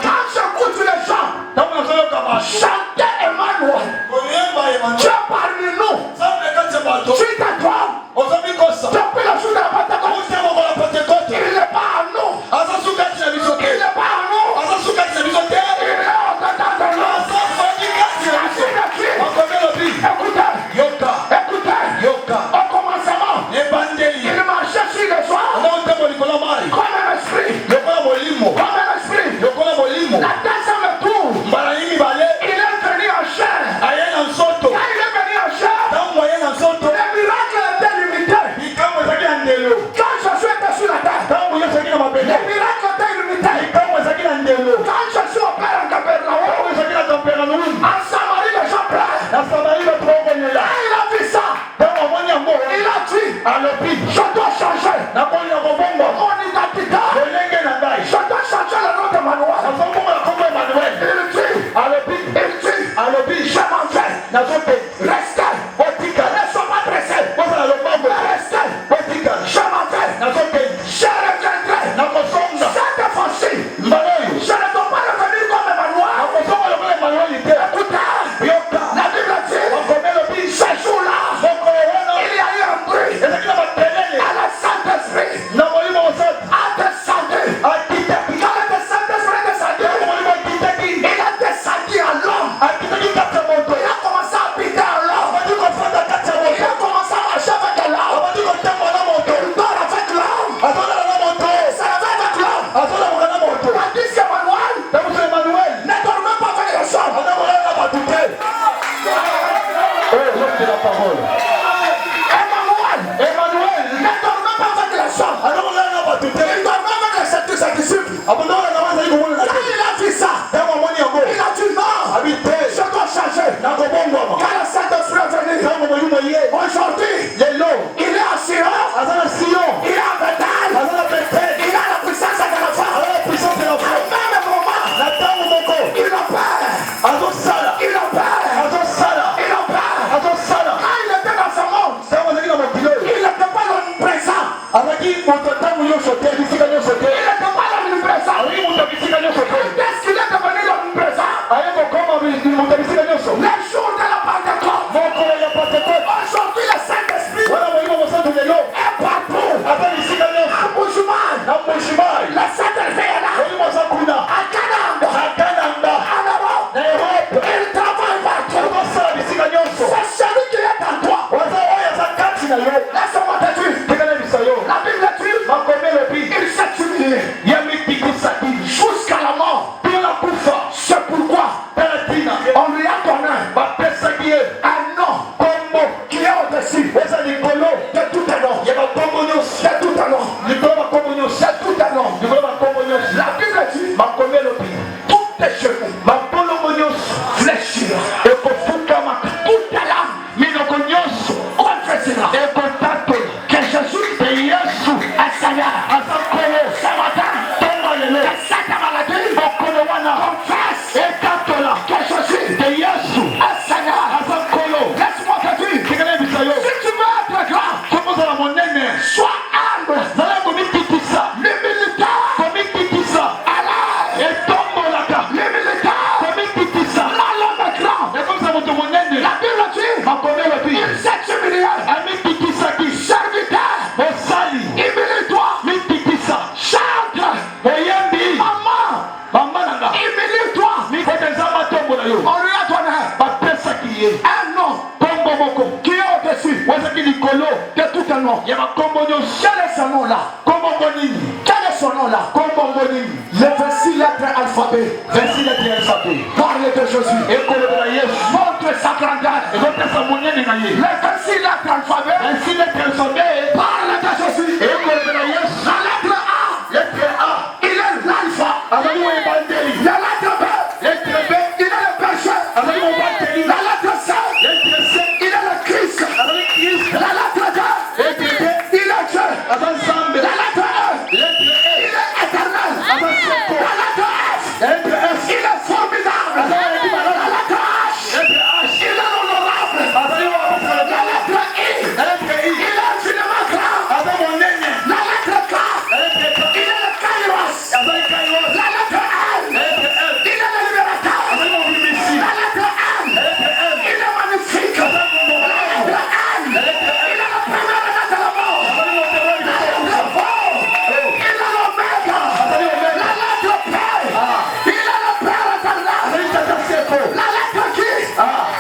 Quand j'écoute les gens chanter Emmanuel, tu es parmi nous. Tu t'attends. Depuis le jour de la Pentecôte, il n'est pas à nous. Il n'est pas à nous. Il est au-dedans de nous. Écoutez. Au commencement, il marchait sur le soir comme un esprit. La deuxième tour, il est venu en chair. Quand il est venu en chair, les miracles étaient limités. Quand Jésus était sur la terre, les miracles étaient limités. Quand Jésus opère en Capernaum, en Samarie, les gens pleurent. Il a vu ça. Il a dit, je dois changer mon identité. Je dois changer le nom d'Emmanuel. Il dit, je m'en vais. Restez. Ne sois pas pressé. Restez. Je m'en vais. Je reviendrai. Cette fois-ci, je ne dois pas revenir comme Emmanuel. Écoutez, la Bible dit, ce jour-là, il y a eu un bruit. Et le Saint-Esprit a descendu. Quand le Saint-Esprit est descendu, il a descendu à l'homme. Il a commencé à habiter à l'homme. Il a commencé à marcher avec l'homme. Il dort avec l'homme. Il se réveille avec l'homme. Tandis qu'Emmanuel ne dormait pas avec les hommes. Emmanuel ne dormait pas avec les hommes. Il dormait avec ses disciples. Quand il a vu ça, il a dit non, je dois changer. Quand le Saint-Esprit est venu, aujourd'hui, il est à Sion, il est à Bethel, il a la puissance de la femme. Au même moment, il opère. Quand il était dans ce monde, il n'était pas l'omniprésent. Il n'était pas l'omniprésent. Qu'est-ce qu'il est devenu l'omniprésent? Le jour de la Pentecôte. Aujourd'hui, le Saint-Esprit Laisse-moi te dire. La Bible dit, il s'est humilié jusqu'à la mort. C'est pourquoi on lui a donné un nom qui est au-dessus de tout un nom. C'est tout un nom. C'est tout un nom. La Bible dit, toutes tes cheveux fléchiront. Toute ta lame confessera que Jésus est Seigneur. Ce matin, que cette maladie confesse que Jésus est Seigneur. Laisse-moi te dire, si tu veux être grand, sois humble, l'humilité, la Bible dit, il s'est humilié. Serviteur, humilie-toi. Chante, maman, humilie-toi. On lui a donné un nom qui est au-dessus de tout un nom. Quel est ce nom-là? Quel est son nom-là? Les 26 lettres alphabet. Parle de Jésus. Montre sa grandeur. Les 26 lettres alphabet. Parle de Jésus. La lettre A. Il est l'alpha. La lettre B. Il est le péché. La lettre C. Il est le Christ. La lettre D. Il est Dieu. La lettre E. Il est éternel. La lettre F. Il est formidable. La lettre H. Il est honorable. La lettre I. Il est infiniment grand. La lettre K. Il est le Kairos. La lettre L. Il est le libérateur. La lettre M. Il est magnifique. La lettre N. Il est le premier de la mort. La lettre O. Il est l'Oméga. La lettre P. Il est le Père éternel. La lettre Q.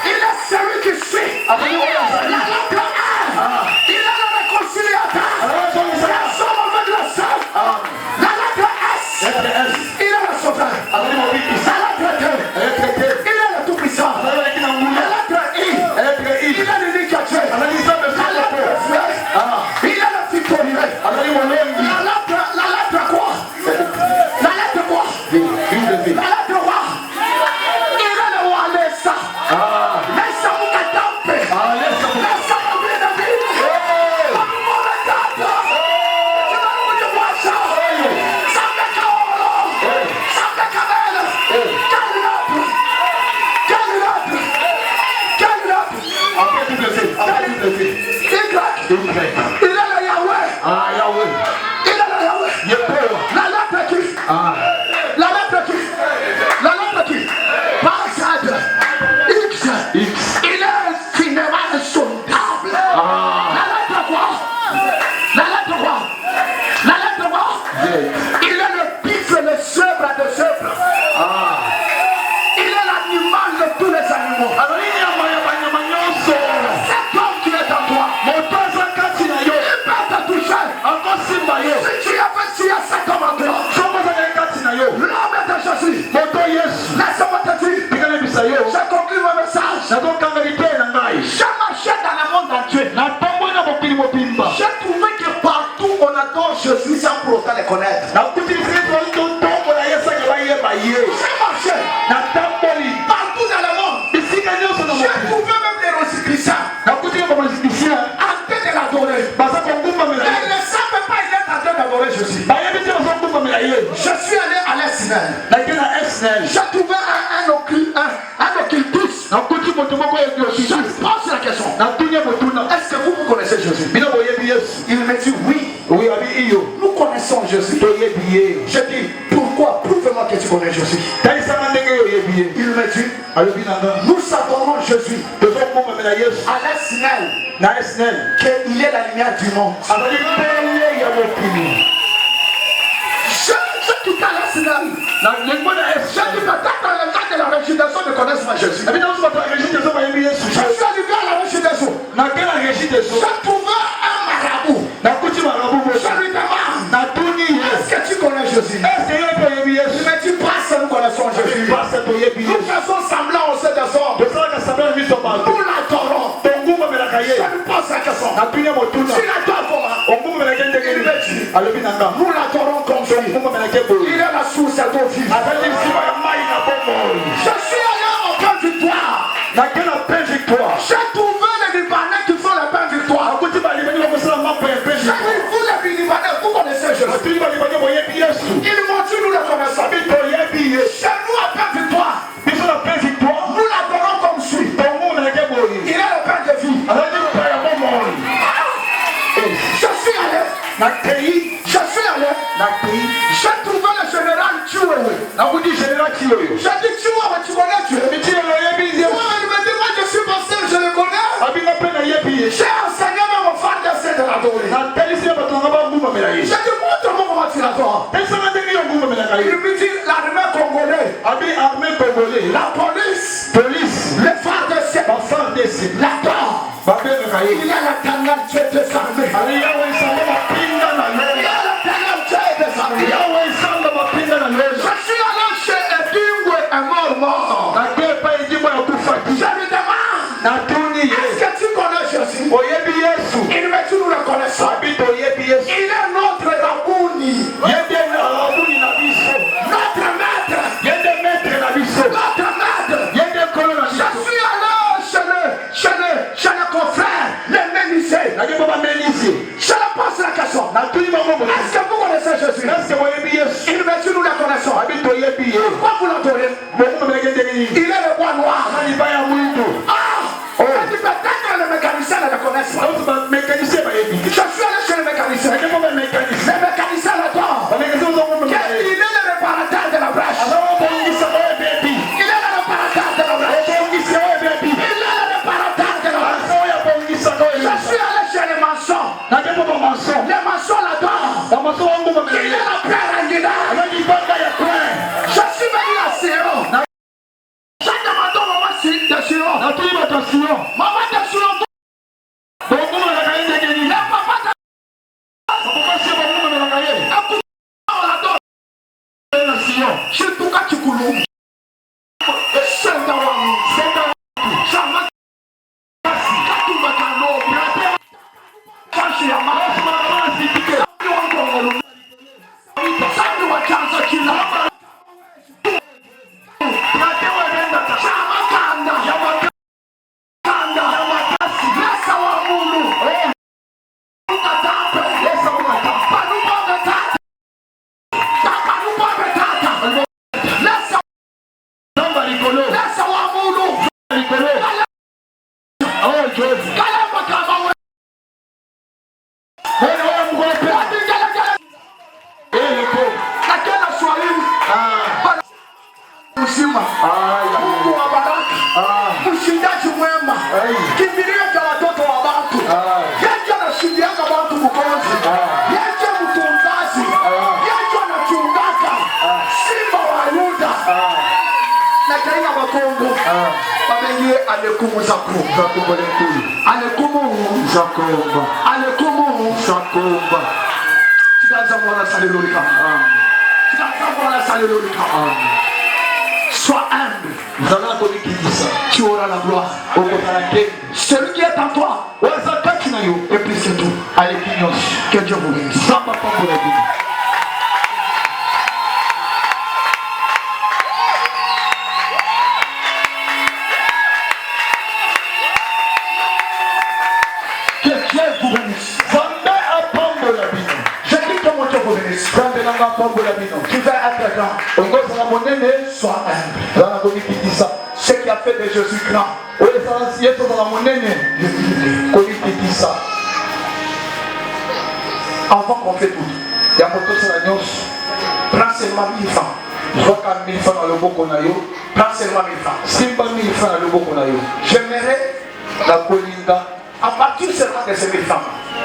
Il est celui qui suit. La lettre R. Il est le réconciliateur. Personne avec le seul. La lettre S. Il est le sauveur. La lettre T. Il est le tout-puissant. La lettre I. Il est l'unique Dieu. La lettre F. Il est le victorieux. La lettre quoi? La lettre quoi? La lettre roi. Il est le roi Lessa. Laisse-moi t'attaper. Laisse-moi bien de vie. On me regarde. Tu vas nous voir ça. Ça me caole. Ça me cabelle. Il est le Yahweh. Il est le Yahweh. La lettre qui? La lettre qui? La lettre qui? Par Z. X. Il est infiniment insondable. La lettre quoi? La lettre quoi? La lettre quoi? Il est le pif et le zèbre de zèbre. Il est l'animal de tous les animaux. Cet homme qui est en toi, il peut te toucher. Si tu as cet homme en toi, l'homme est de Jésus. Laisse-moi te dire, je conclue mon message. J'ai marché dans le monde entier. J'ai trouvé que partout on adore Jésus sans pour autant les connaître. J'ai marché partout dans le monde. J'ai trouvé même les rosicruciens en train de l'adorer. Mais ne savent pas il est en train d'adorer Jésus. Je suis allé à l'Esnel. J'ai trouvé un occultiste. Je pose la question. Est-ce que vous connaissez Jésus? Il me dit oui. Nous connaissons Jésus. Je dis pourquoi? Prouve-moi que tu connais Jésus. Il me dit nous savons Jésus à l'Esnel qu'il est la lumière du monde. Je quitte à l'Esnel. Je dis peut-être dans le cas de la régitation ne connaissent pas Jésus. Je suis arrivé à la régitation. J'ai trouvé question. Na tunya motuna. Si la toi Omungu melekende kiri. Alobi nanga. nous l'adorons comme ça. Omungu melekende boy. Il est la source à ton fils. Azali sima ya mai na bomo. Je suis allé au pain victoire. Na kena pain victoire. J'ai trouvé les Libanais qui font le pain victoire. Akuti ba libani ba kosala ma pain J'ai dit, vous les Libanais, vous connaissez Jésus. Atuli ba libani boye Yesu. Ils m'ont dit, nous le connaissons. Abi to yebi Yesu. Chez nous, à pain victoire, Biso na pain victoire. nous l'adorons comme suit. Omungu melekende boy. Il est le pain de vie. Azali pain ya bomo. Je suis allé. Na tei. Je suis allé. Na tei. J'ai trouvé le général Tchoué. Na kudi général Kiyoyo. J'ai dit, Tchoué, tu connais Dieu. Mi Kiyoyo yebi Il Yesu. me dit, moi je suis pasteur, je le connais. Abi na pain na yebi Yesu. J'ai enseigné même aux femmes d'essayer de l'adorer. Na tei sima batonga ba nguma mela Yesu. J'ai dit, montre-moi comment tu l'adores. Esa na ndenge yo nguma mela Il Yesu. me dit, l'armée congolaise, Abi armée congolais. la police, Police. les femmes d'essayer, Ba FARDC. l'adore. Ba pain na Il Yesu. y a la tangane Dieu des armées. Ali yawe sanga ba pinga na Il y lelo. a la tangane Dieu des armées. Yawe sanga ba pinga na lelo. Je suis allé chez Edingwe, un mort. Na ke pa ejimbo ya kufa Je ki. lui demande, Na tuni est-ce Yesu. que tu connais Jésus? Oyebi Yesu. Il me dit, nous le connaissons. Abi to yebi Yesu. Il est notre Rabouni, Yende na abuni na biso. notre maître, Yende maître na biso. notre maître. Yende kolo na Je biso. suis allé chez le confrère, les ménissés. Na ke baba menisi. Je leur pose la question. Na tuni bango mo. Est-ce que vous connaissez Jésus? Est-ce que oyebi Yesu. Il me dit, nous le connaissons. Abi to yebi Yesu. Pourquoi vous l'adorez? Mungu melekende nini? Il est le bois noir. Nani ba ya mwito. Ah! Il dit, peut-être que les mécaniciens ne le connaissent pas. Auto ba mécanicien ba yebi. Je suis allé chez les mécaniciens. Na ke baba mécanicien. Les mécaniciens l'adorent. Ba mécanicien zo mo Il melekende. est le réparateur de la brèche. Alors bongisa oyebi ebi. Il est le réparateur de la brèche. Bongisa oyebi ebi. Il est le réparateur de la brèche. Asa oya bongisa oyebi. Je suis allé chez les maçons. Na ke baba maso. Les maçons l'adorent. Ba maso wangu mo Il est melekende. la pierre angulaire. Anani banga ya kwen. Je suis venu à Sion. J'ai demandé au maman de Sion. Na tuni ba tasio. Maman de Sion. Bongo melekende nini? Le papa de Papa sio bongo melekende. on l'adore. Na sio. Je suis tout cas tu coulou. Senda wangu. Senda wangu. Chama. Katu bakano. Fashi ya mama. Sandi wa chanza kila. Chama kanda. Kanda. Lesa wa mulu. Ukatape. Lesa ukatape. Panupa betata. Panupa betata. Lesa. Namba likolo. Lesa wa mulu. Likolo. Oh Jodi. Kalamba kama we. Wewe wewe mgope. Wadi gala gala. Leko. Nakena Swahili. Bana mzima. Mungu wa baraka. Mshindaji mwema. Kimbilio cha watoto wa watu. Yeye anashindiaka watu mkonzi. Yeye mtunzaji. Yeye anachungaka. Simba wa Yuda. Na kaina makongo. Babengie alekumu zaku. Zakomba lekulu. Alekumu. Zakomba. Alekumu. Zakomba. Kiganza mwana salelolika. Kiganza mwana salelolika. Sois humble. Zana ko nikisa. Tu auras la gloire. Okotarake. Celui qui est en toi. Wazakati na yo. Et puis c'est tout. Allez pignos. Que Dieu vous bénisse. Samba pambo la bini. Que Dieu vous bénisse. Zamba apambo la bini. Je dis que mon Dieu vous bénisse. Zamba nanga apambo la bino. Tu vas être grand. Ongo sana monene. Sois humble. Zana ko nikisa. Ce qui a fait de Jésus grand. Oye sana yeso sana monene. Ko nikisa. Avant qu'on fait tout. Ya moto sana nyos. Prends seulement 1000 francs. Zoka 1000 francs na loboko na yo. Prends seulement 1000 francs. Simba 1000 francs na loboko na yo. J'aimerais, Na kolinga. à partir seulement de ces 1000 francs,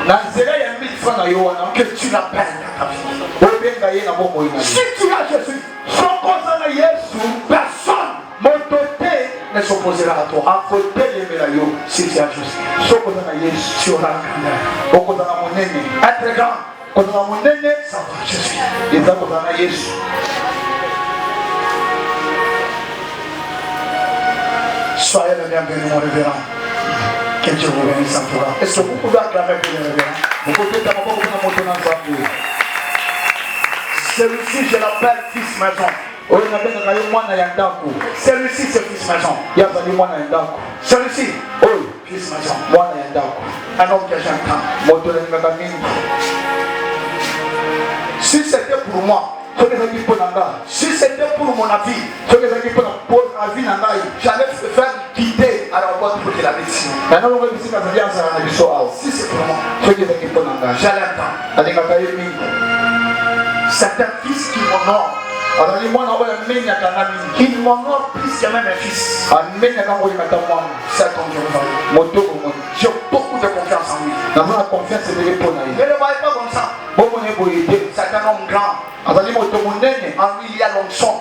Na nzela ya 1000 francs na yo wana. que tu l'appelles dans ta vie. Obenga ye na bomoi na yo. Si tu as Jésus, Soko sana Yesu. personne Moto te. ne s'opposera à toi. Akotelemela yo. Si tu as Jésus, Soko sana Yesu. tu auras la grandeur. Okozana monene. Être grand, Kozana monene. ça va Jésus. Eza kozana Yesu. Soyez le bienvenu, mon révérend. Que Dieu vous bénisse en tout cas. Est-ce que vous pouvez acclamer pour le révérend? Vous pouvez d'abord vous montrer dans sa vie. Celui-ci, je l'appelle fils maison. Celui-ci, c'est fils maison. Celui-ci, fils maison. Un homme que j'entends. Si c'était pour moi, si c'était pour mon avis, j'allais faire quitter à la boîte pour la médecine. Si c'est pour moi, j'allais attendre. C'est un fils qui m'honore. Il m'honore plus que même un fils. C'est ton Dieu. J'ai beaucoup de confiance en lui. Ne le voyez pas comme ça. C'est un homme grand. En lui, il y a l'onction.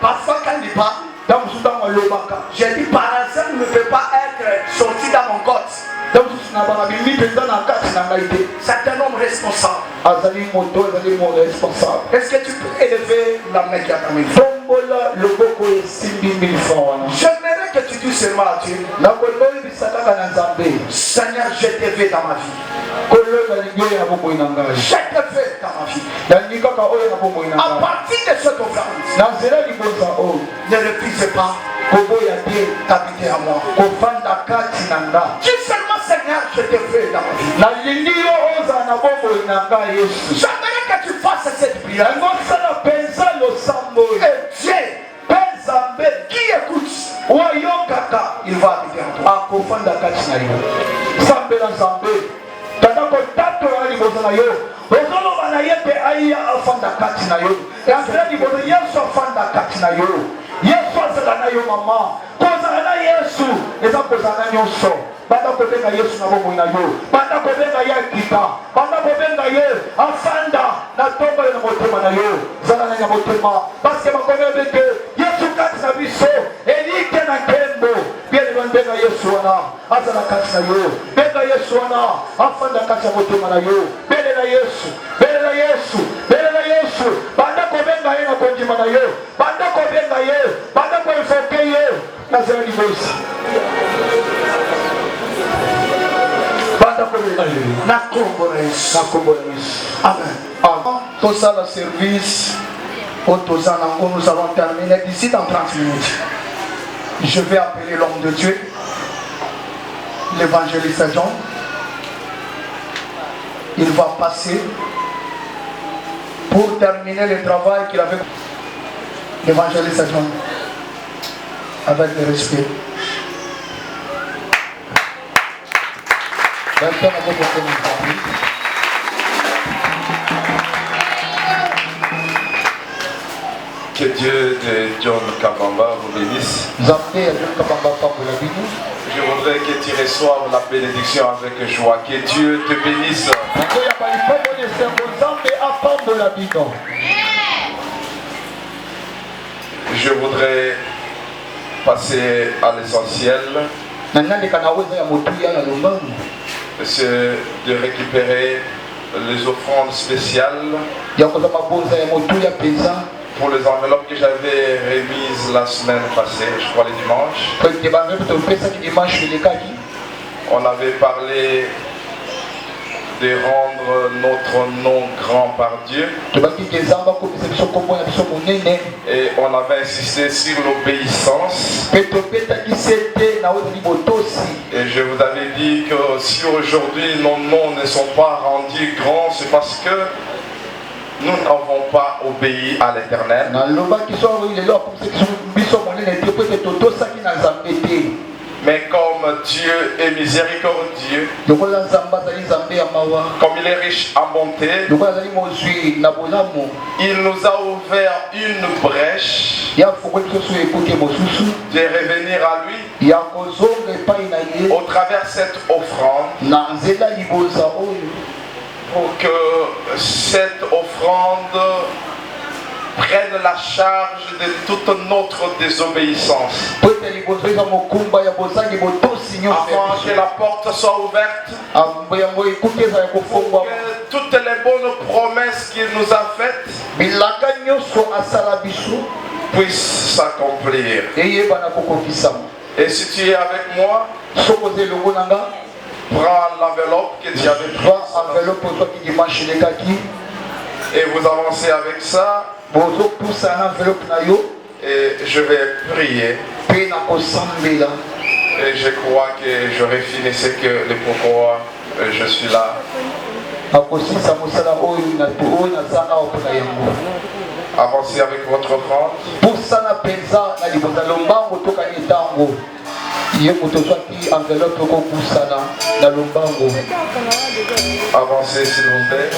Parfois, quand il parle, j'ai dit par exemple, ne peut pas être sorti dans mon côte. C'est un homme responsable. Est-ce que tu peux élever la main qui a ta main? J'aimerais que tu dises seulement à Dieu, Seigneur, je te veux dans ma vie. Je te veux dans ma vie. À partir de cette offrande, ne refuse pas d'habiter à moi. Dis seulement, Seigneur, je te veux dans ma vie. J'aimerais que tu fasses cette prière. Et Dieu, qui écoute, il va habiter en toi. Amen. Tout ça, le service, nous avons terminé d'ici dans 30 minutes. Je vais appeler l'homme de Dieu, l'évangéliste John. Il va passer pour terminer le travail qu'il avait. L'évangéliste John, avec le respect. Que Dieu de John Kabamba vous bénisse. Je voudrais que tu reçoives la bénédiction avec joie. Que Dieu te bénisse. Je voudrais passer à l'essentiel. C'est de récupérer les offrandes spéciales pour les enveloppes que j'avais remises la semaine passée, je crois les dimanches. On avait parlé de rendre notre nom grand par Dieu. Et on avait insisté sur l'obéissance. Et je vous avais dit que si aujourd'hui nos noms ne sont pas rendus grands, c'est parce que nous n'avons pas obéi à l'Éternel. Mais comme Dieu est miséricordieux, comme il est riche en bonté, il nous a ouvert une brèche de revenir à lui au travers de cette offrande, pour que cette offrande prenne la charge de toute notre désobéissance. Afin que la porte soit ouverte, pour que toutes les bonnes promesses qu'il nous a faites puissent s'accomplir. Et si tu es avec moi, prends l'enveloppe que tu avais prise. Et vous avancez avec ça. Et je vais prier. Et je crois que j'aurai fini ce que le pourquoi je suis là. Avancez avec votre offrande. Avancez s'il vous plaît.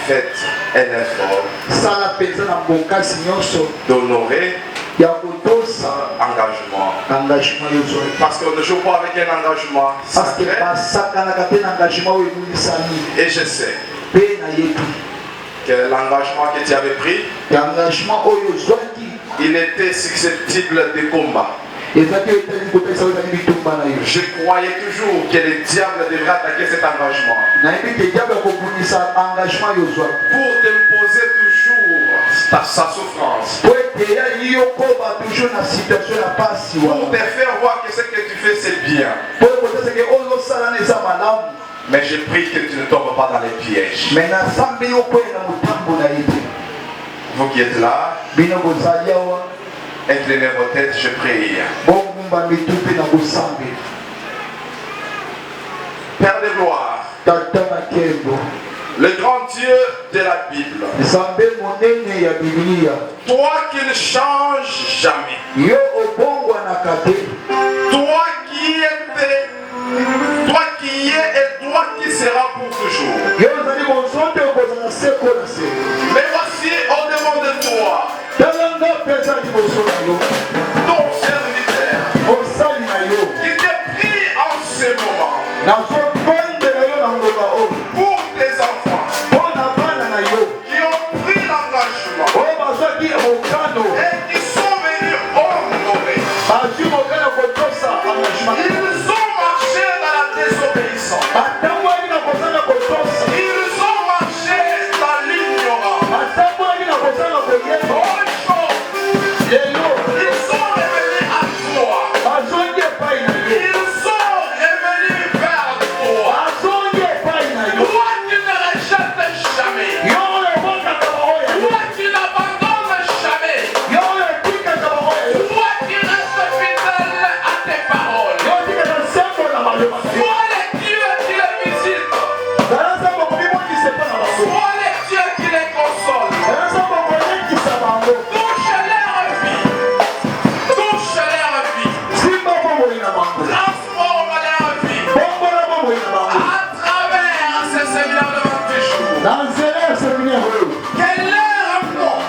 Faites un effort d'honorer engagement. Parce qu'on ne joue pas avec un engagement sacré. Et je sais que l'engagement que tu avais pris, il était susceptible de combat. Je croyais toujours que le diable devrait attaquer cet engagement pour t'imposer toujours sa souffrance, pour te faire voir que ce que tu fais c'est bien. Mais je prie que tu ne tombes pas dans les pièges. Vous qui êtes là, inclinez vos têtes, je prie. Père de gloire, le grand Dieu de la Bible, toi qui ne changes jamais, toi qui étais, toi qui es et toi qui seras pour toujours. Mais voici au devant de toi ton serviteur qui te prie en ce moment pour tes enfants qui ont pris l'engagement et qui sont venus honorer. Ils ont marché dans la désobéissance. Ils ont marché dans l'ignorance. Ils sont revenus à toi. Ils sont revenus vers toi. Toi qui ne rejettes jamais. Toi qui n'abandonnes jamais. Toi qui restes fidèle à tes paroles. Sois le Dieu qui les visite. Sois le Dieu qui les console. Touche leur vie. Touche leur vie. Transforme leur vie. À travers ces séminaires de 28 jours. Que leur nom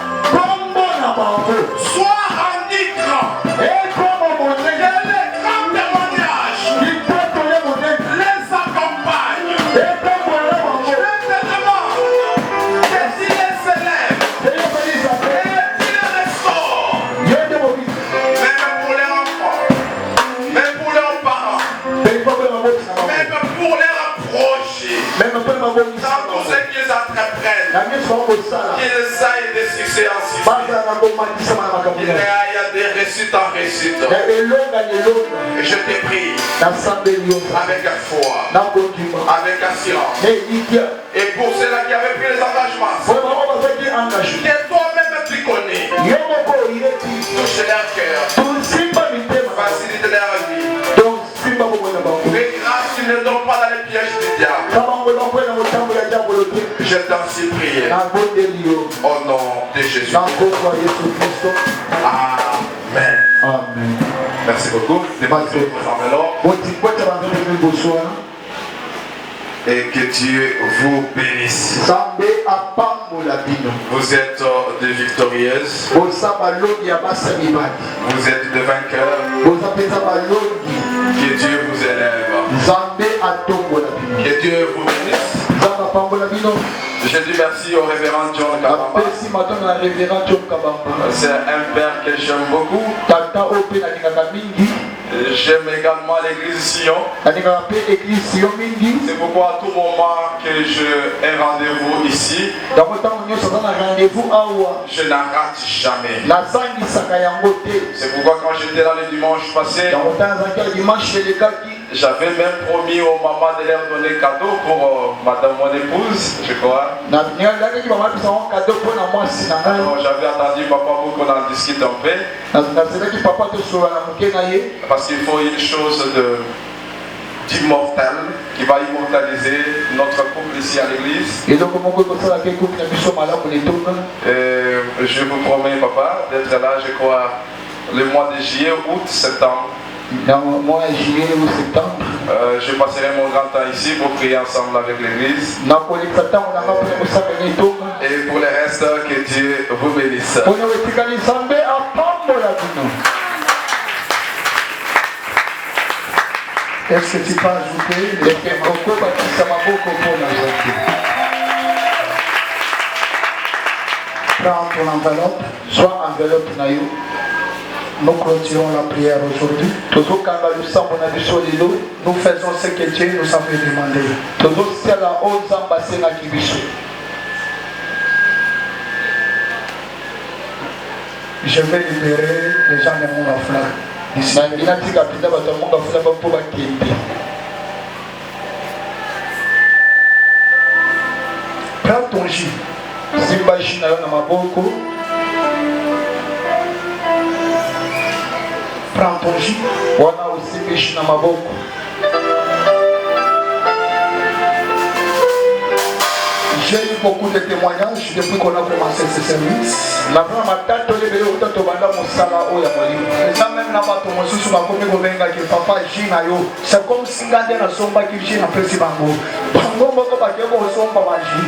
soit rendu grand. Que les grands témoignages les accompagnent. Je te demande que tu les élèves et tu les restaures. Même pour les enfants, même pour leurs parents, même pour leurs projets, dans tout ce qu'ils entreprennent, qu'ils aillent des succès en succès. Il y a des réussites en réussite. Et je te prie avec foi, avec assurance. Et pour ceux-là qui avaient pris les engagements, que toi-même tu connais, touche leur cœur, facilite leur vie. Mais grâce, tu ne tombes pas dans les pièges du diable. Je t'en supplie. Au nom de Jésus. Amen. Merci beaucoup. Déposez vos enveloppes. Et que Dieu vous bénisse. Vous êtes des victorieuses. Vous êtes des vainqueurs. Que Dieu vous élève. Que Dieu vous bénisse. Je dis merci au révérend John Kabamba. C'est un père que j'aime beaucoup. J'aime également l'église Sion. C'est pourquoi à tout moment que j'ai un rendez-vous ici, je n'en rate jamais. C'est pourquoi quand j'étais là le dimanche passé, j'avais même promis aux mamans de leur donner cadeau pour madame mon épouse, je crois. Alors, j'avais attendu papa pour qu'on en discute un peu. Parce qu'il faut une chose d'immortel qui va immortaliser notre couple ici à l'église. Et je vous promets, papa, d'être là, je crois, le mois de juillet, août, septembre. Dans le mois de juillet ou septembre, je passerai mon grand temps ici pour prier ensemble avec l'église. Et pour le reste, que Dieu vous bénisse. Est-ce que tu peux ajouter prends ton enveloppe, soit enveloppe naïo. Nous clôturons la prière aujourd'hui. Nous faisons ce que Dieu nous avait demandé. Je vais libérer les gens de mon enfant. Prends ton jus. Prends ton jus. J'ai eu beaucoup de témoignages depuis qu'on a commencé ce service. Les gens même là-bas, papa Ginayo, c'est comme si Gandé n'a somba qui Gina Presibango. Bango Boko Bakebo somba Baji.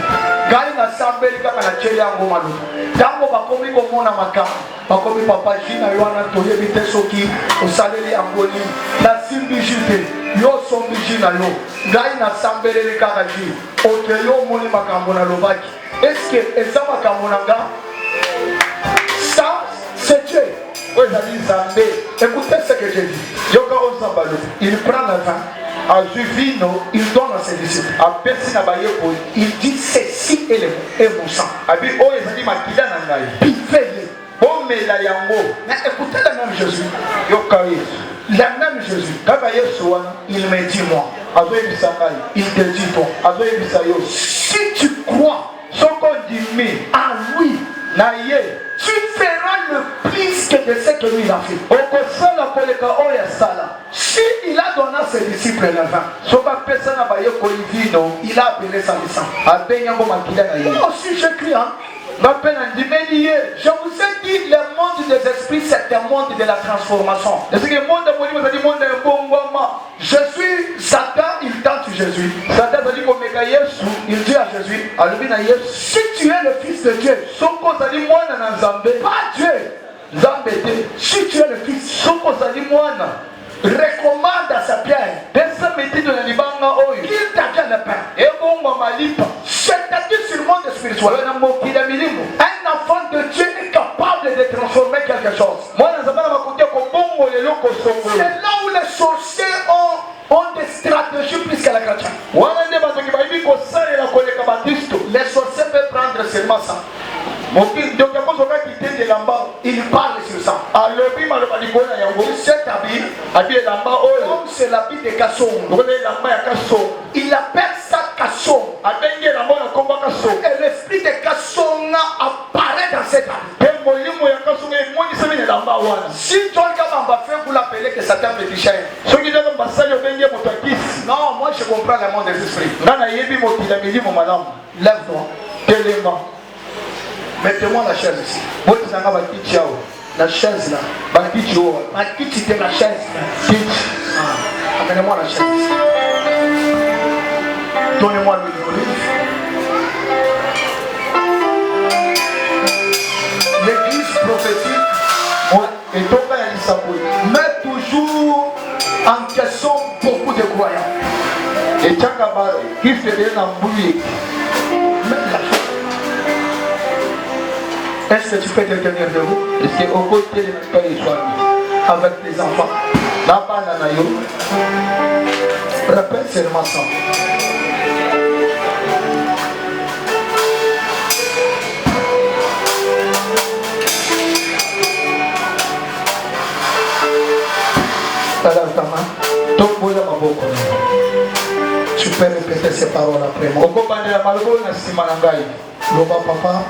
Gali na Sambeli Kama Cheliango Malu. Tango Bakomi Komona Maka. Bakomi Papa Ginayo Anatoye Bitesoki, Osaleli Angoli, la Simbi Jite, Yo Sombi Ginayo, Gali na Sambeli Karaji, Okeyo Moni Makamona Lobaki. Est-ce que Ezama Kamonanga? Ça, c'est Dieu. Écoutez ce que j'ai dit. Il prend le vin, à vino, il donne à ses disciples. Il dit ceci est mon sang. Buvez-le. Mais écoutez le même Jésus. Le même Jésus. Il me dit moi. Il te dit toi. Si tu crois, ah oui, tu feras le plus que de ce que lui a fait. Si il a donné à ses disciples le vin, il a appelé ça le sang. Moi aussi j'écris, hein. Je vous ai dit, le monde des esprits, c'est un monde de la transformation. Je suis Satan, il tente Jésus. Il dit à Jésus, si tu es le fils de Dieu, pas Dieu, si tu es le fils, recommande à sa pierre qu'il t'attend le pain. C'est-à-dire sur le monde spirituel, un enfant de Dieu est capable de transformer quelque chose. C'est là où les sorciers ont des stratégies plus qu'à la chrétienne. Les sorciers peuvent prendre seulement ça. Il parle sur ça. Cet habit, comme c'est l'habit de Kasson, il appelle ça Kasson. Et l'esprit de Kasson apparaît dans cet habit. Si John Kabamba fait, vous l'appelez que Satan petit chien. Non, moi je comprends le monde des esprits. Lève-toi. Mettez-moi la chaise ici. La chaise là. La chaise. Amenez-moi la chaise ici. Donnez-moi l'huile d'olive. L'église prophétique met toujours en question beaucoup de croyants. Et est-ce que tu peux te tenir debout? Est-ce que au côté de avec les enfants? na bana na yo. Répète seulement ça. Alors ta main, tu peux répéter ces paroles après moi. Loba papa,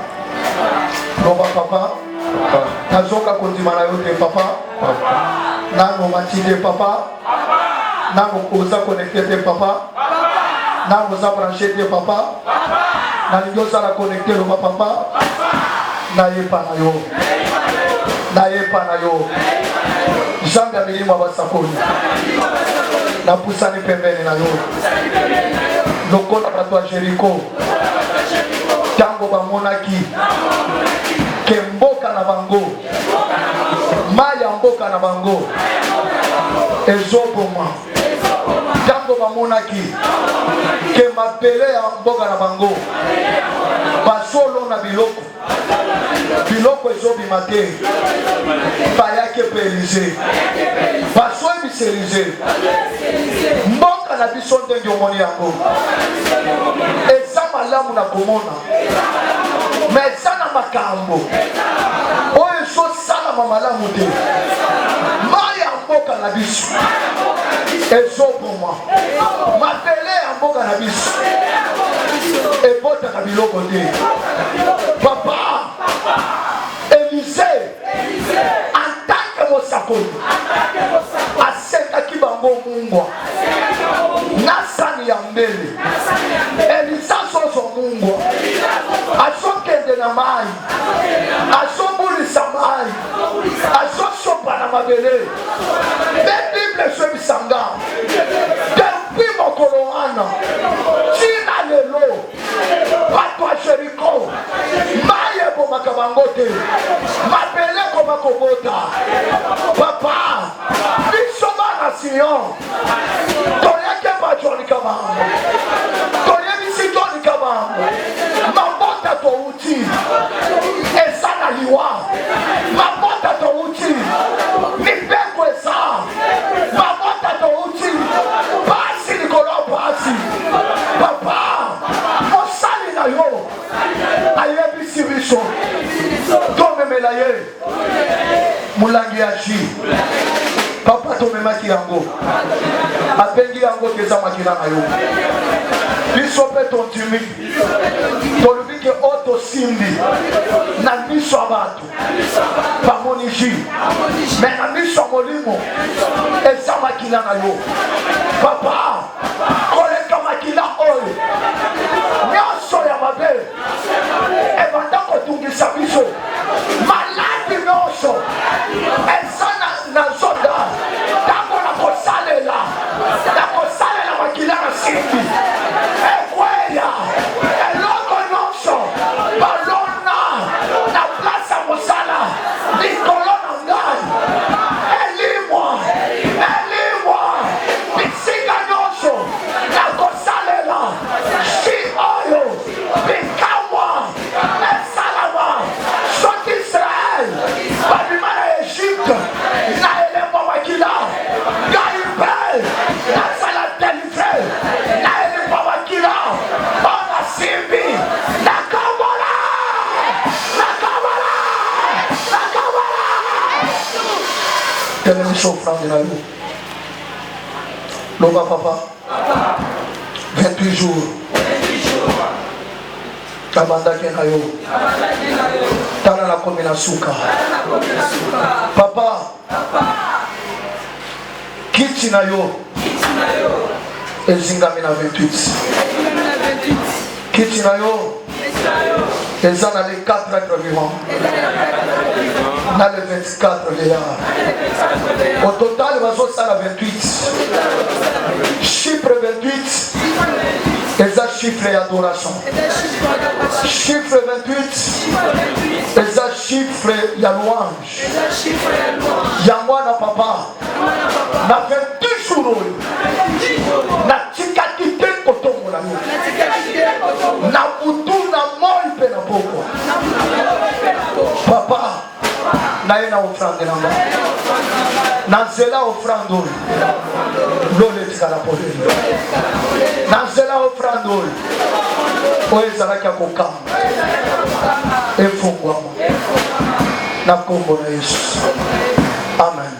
loba papa, nazoka kondima na yo te papa, nano mati te papa, nano koza connecté te papa, nano za branché te papa, nano za la connecté loba papa, na yepa na yo, na yepa na yo. Jambe ya milima basakoni na pusani pembeni na yo lokola bato ya Jericho tango bamonaki ke mboka na bango mai ya mboka na bango ezoboma tango bamonaki ke mabele ya mboka na bango bazolona biloko ezobima te bayaki epe Elize bazoyebisa Elize mboka na biso ndenge omoni yango eza malamu na komona me eza na makambo oyo ezosalama malamu te mai ya mboka na biso ezoboma mabele ya mboka na biso ebotaka biloko te papa Elize en tant que mosakoli asengaki bango mungwa na sani ya mbele Elize azozwa mungwa azokende na mai azobulisa mai azosopa na mabele nde bible ezobisanga depuis mokolo wana tina lelo bato ya Jericho mai ebomaka bango te mabele koma kobota papa biso bana Sion toyeke bajonika bango toyebisi tonika bango mabota touti eza na liwa mabota touti mibeko eza mabota touti pasi likolo pasi papa mosali na yo ayebisi biso tomemela ye mulangi ya ji papa tomemaki yango abengi yango keza makila na yo biso mpe tontimi tolobi ke o tosimbi na miso ya bato bamoni ji me na miso ya molimo eza makila na yo papa koleka makila oyo nyonso ya mabe ebanda kotungisa biso maladi nyonso eza na zoda ntango nakosalela makila na simbi ekweya eloko nyonso balona na plasa mosala likolo na ngai elimwa bisika nyonso nakosalela si oyo bikamwa esalama soki Israel babima na Egypte na elembo makila ngai mpe nasala delivré na elembo makila ona simbi nakambola telemiso ofrande na yo loba papa 28 jours tabandaki na yo tala na komi na suka papa kiti na yo ezingami na 28 kiti na yo eza na les 4 êtres vivants na les 24 vieillards au total bazosala 28 chiffre 28 eza chiffre ya adoration chiffre 28 eza chiffre ya louange ya mwana papa na 28 jours oyo natikaki te kotombola yo na butu na moi mpe na pokwa papa naye na ofrande na nga Nazela offrande. L'ole tika la polé. Nazela offrande. Oezala kia kokam. Efungwama. Na kombo na Yesu. Amen.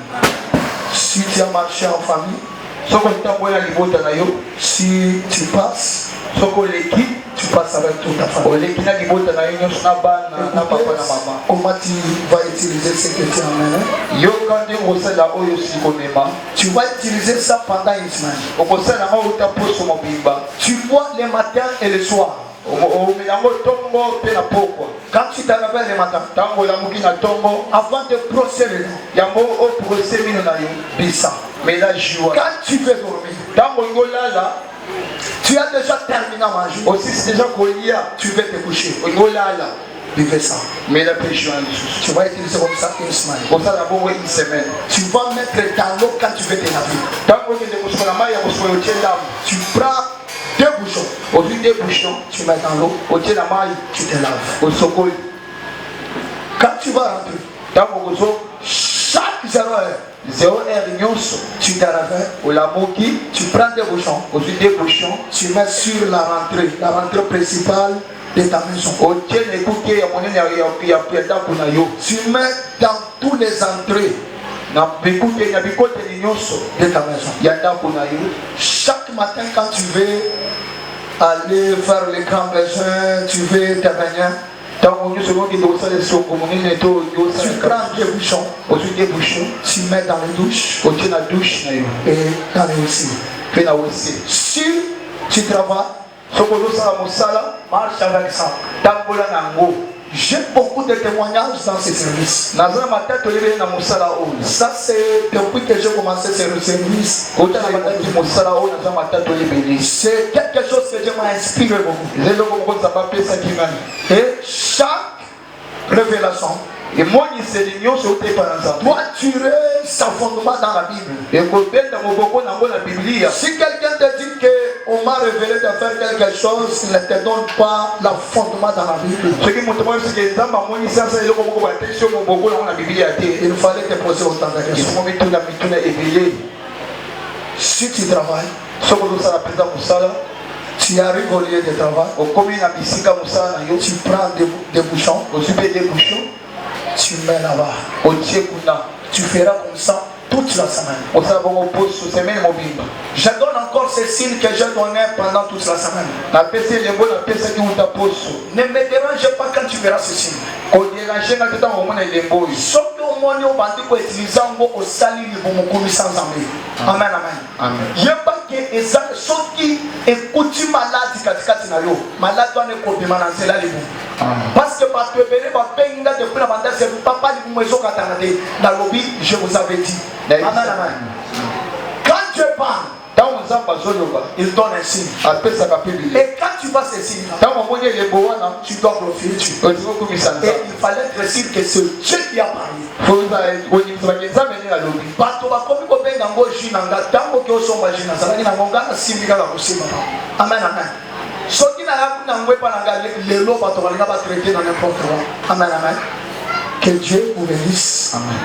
Si tu as marché en famille, si tu passes, tu passes avec toute ta famille. Comment tu vas utiliser ce que tu amènes? Tu vas utiliser ça pendant une semaine. Tu bois le matin et le soir. Quand tu te réveilles le matin, avant de procéder, quand tu veux dormir, tu as déjà terminé à manger. Aussi, c'est déjà tu veux te coucher. Vivez ça. Mais la péché, tu vas utiliser comme ça une semaine. Tu vas mettre dans l'eau quand tu veux te laver. Tu prends 2 bouchons. Au-dessus des bouchons, tu mets dans l'eau. Au-dessus de la maille, tu te laves. Quand tu vas rentrer, chaque 0 heure, tu te réveilles, tu prends 2 bouchons. Au-dessus des bouchons, tu mets sur la rentrée principale de ta maison. Tu mets dans tous les entrées de ta maison. Chaque matin quand tu veux aller faire les grands besoins, tu veux te baigner, tu prends 2 bouchons, tu mets dans les douches et dans les WC. Si tu travailles, marche avec ça. J'ai beaucoup de témoignages dans ce service. Ça c'est depuis que j'ai commencé ce service. C'est quelque chose que Dieu m'a inspiré beaucoup. Et chaque révélation, doit tirer sa fondement dans la Bible. Si quelqu'un te dit qu'on m'a révélé de faire quelque chose, il ne te donne pas le fondement dans la Bible. Il fallait te poser autant de questions. Si tu travailles, tu arrives au lieu de travail, tu prends des bouchons, tu mets là-bas. Tu feras comme ça toute la semaine. Je donne encore ces signes que j'ai donnés pendant toute la semaine. Ne me dérange pas quand tu verras ces signes. Sauf que au moins nous bandits utilisent au salut du bon sans amen. Amen, amen. Je pas que les choses qui écoutent malade katikati na yo. Malade doit ne kopima na cela les bons. Parce que par te béné par penga depuis la bande c'est papa du maison katanade na lobby je vous avais dit. Amen, amen. Quand tu parles, il donne un signe. Et quand tu vois ces signes, tu dois profiter. Et il fallait être sûr que c'est Dieu qui a parlé. Amen, amen. Que Dieu vous bénisse. Amen.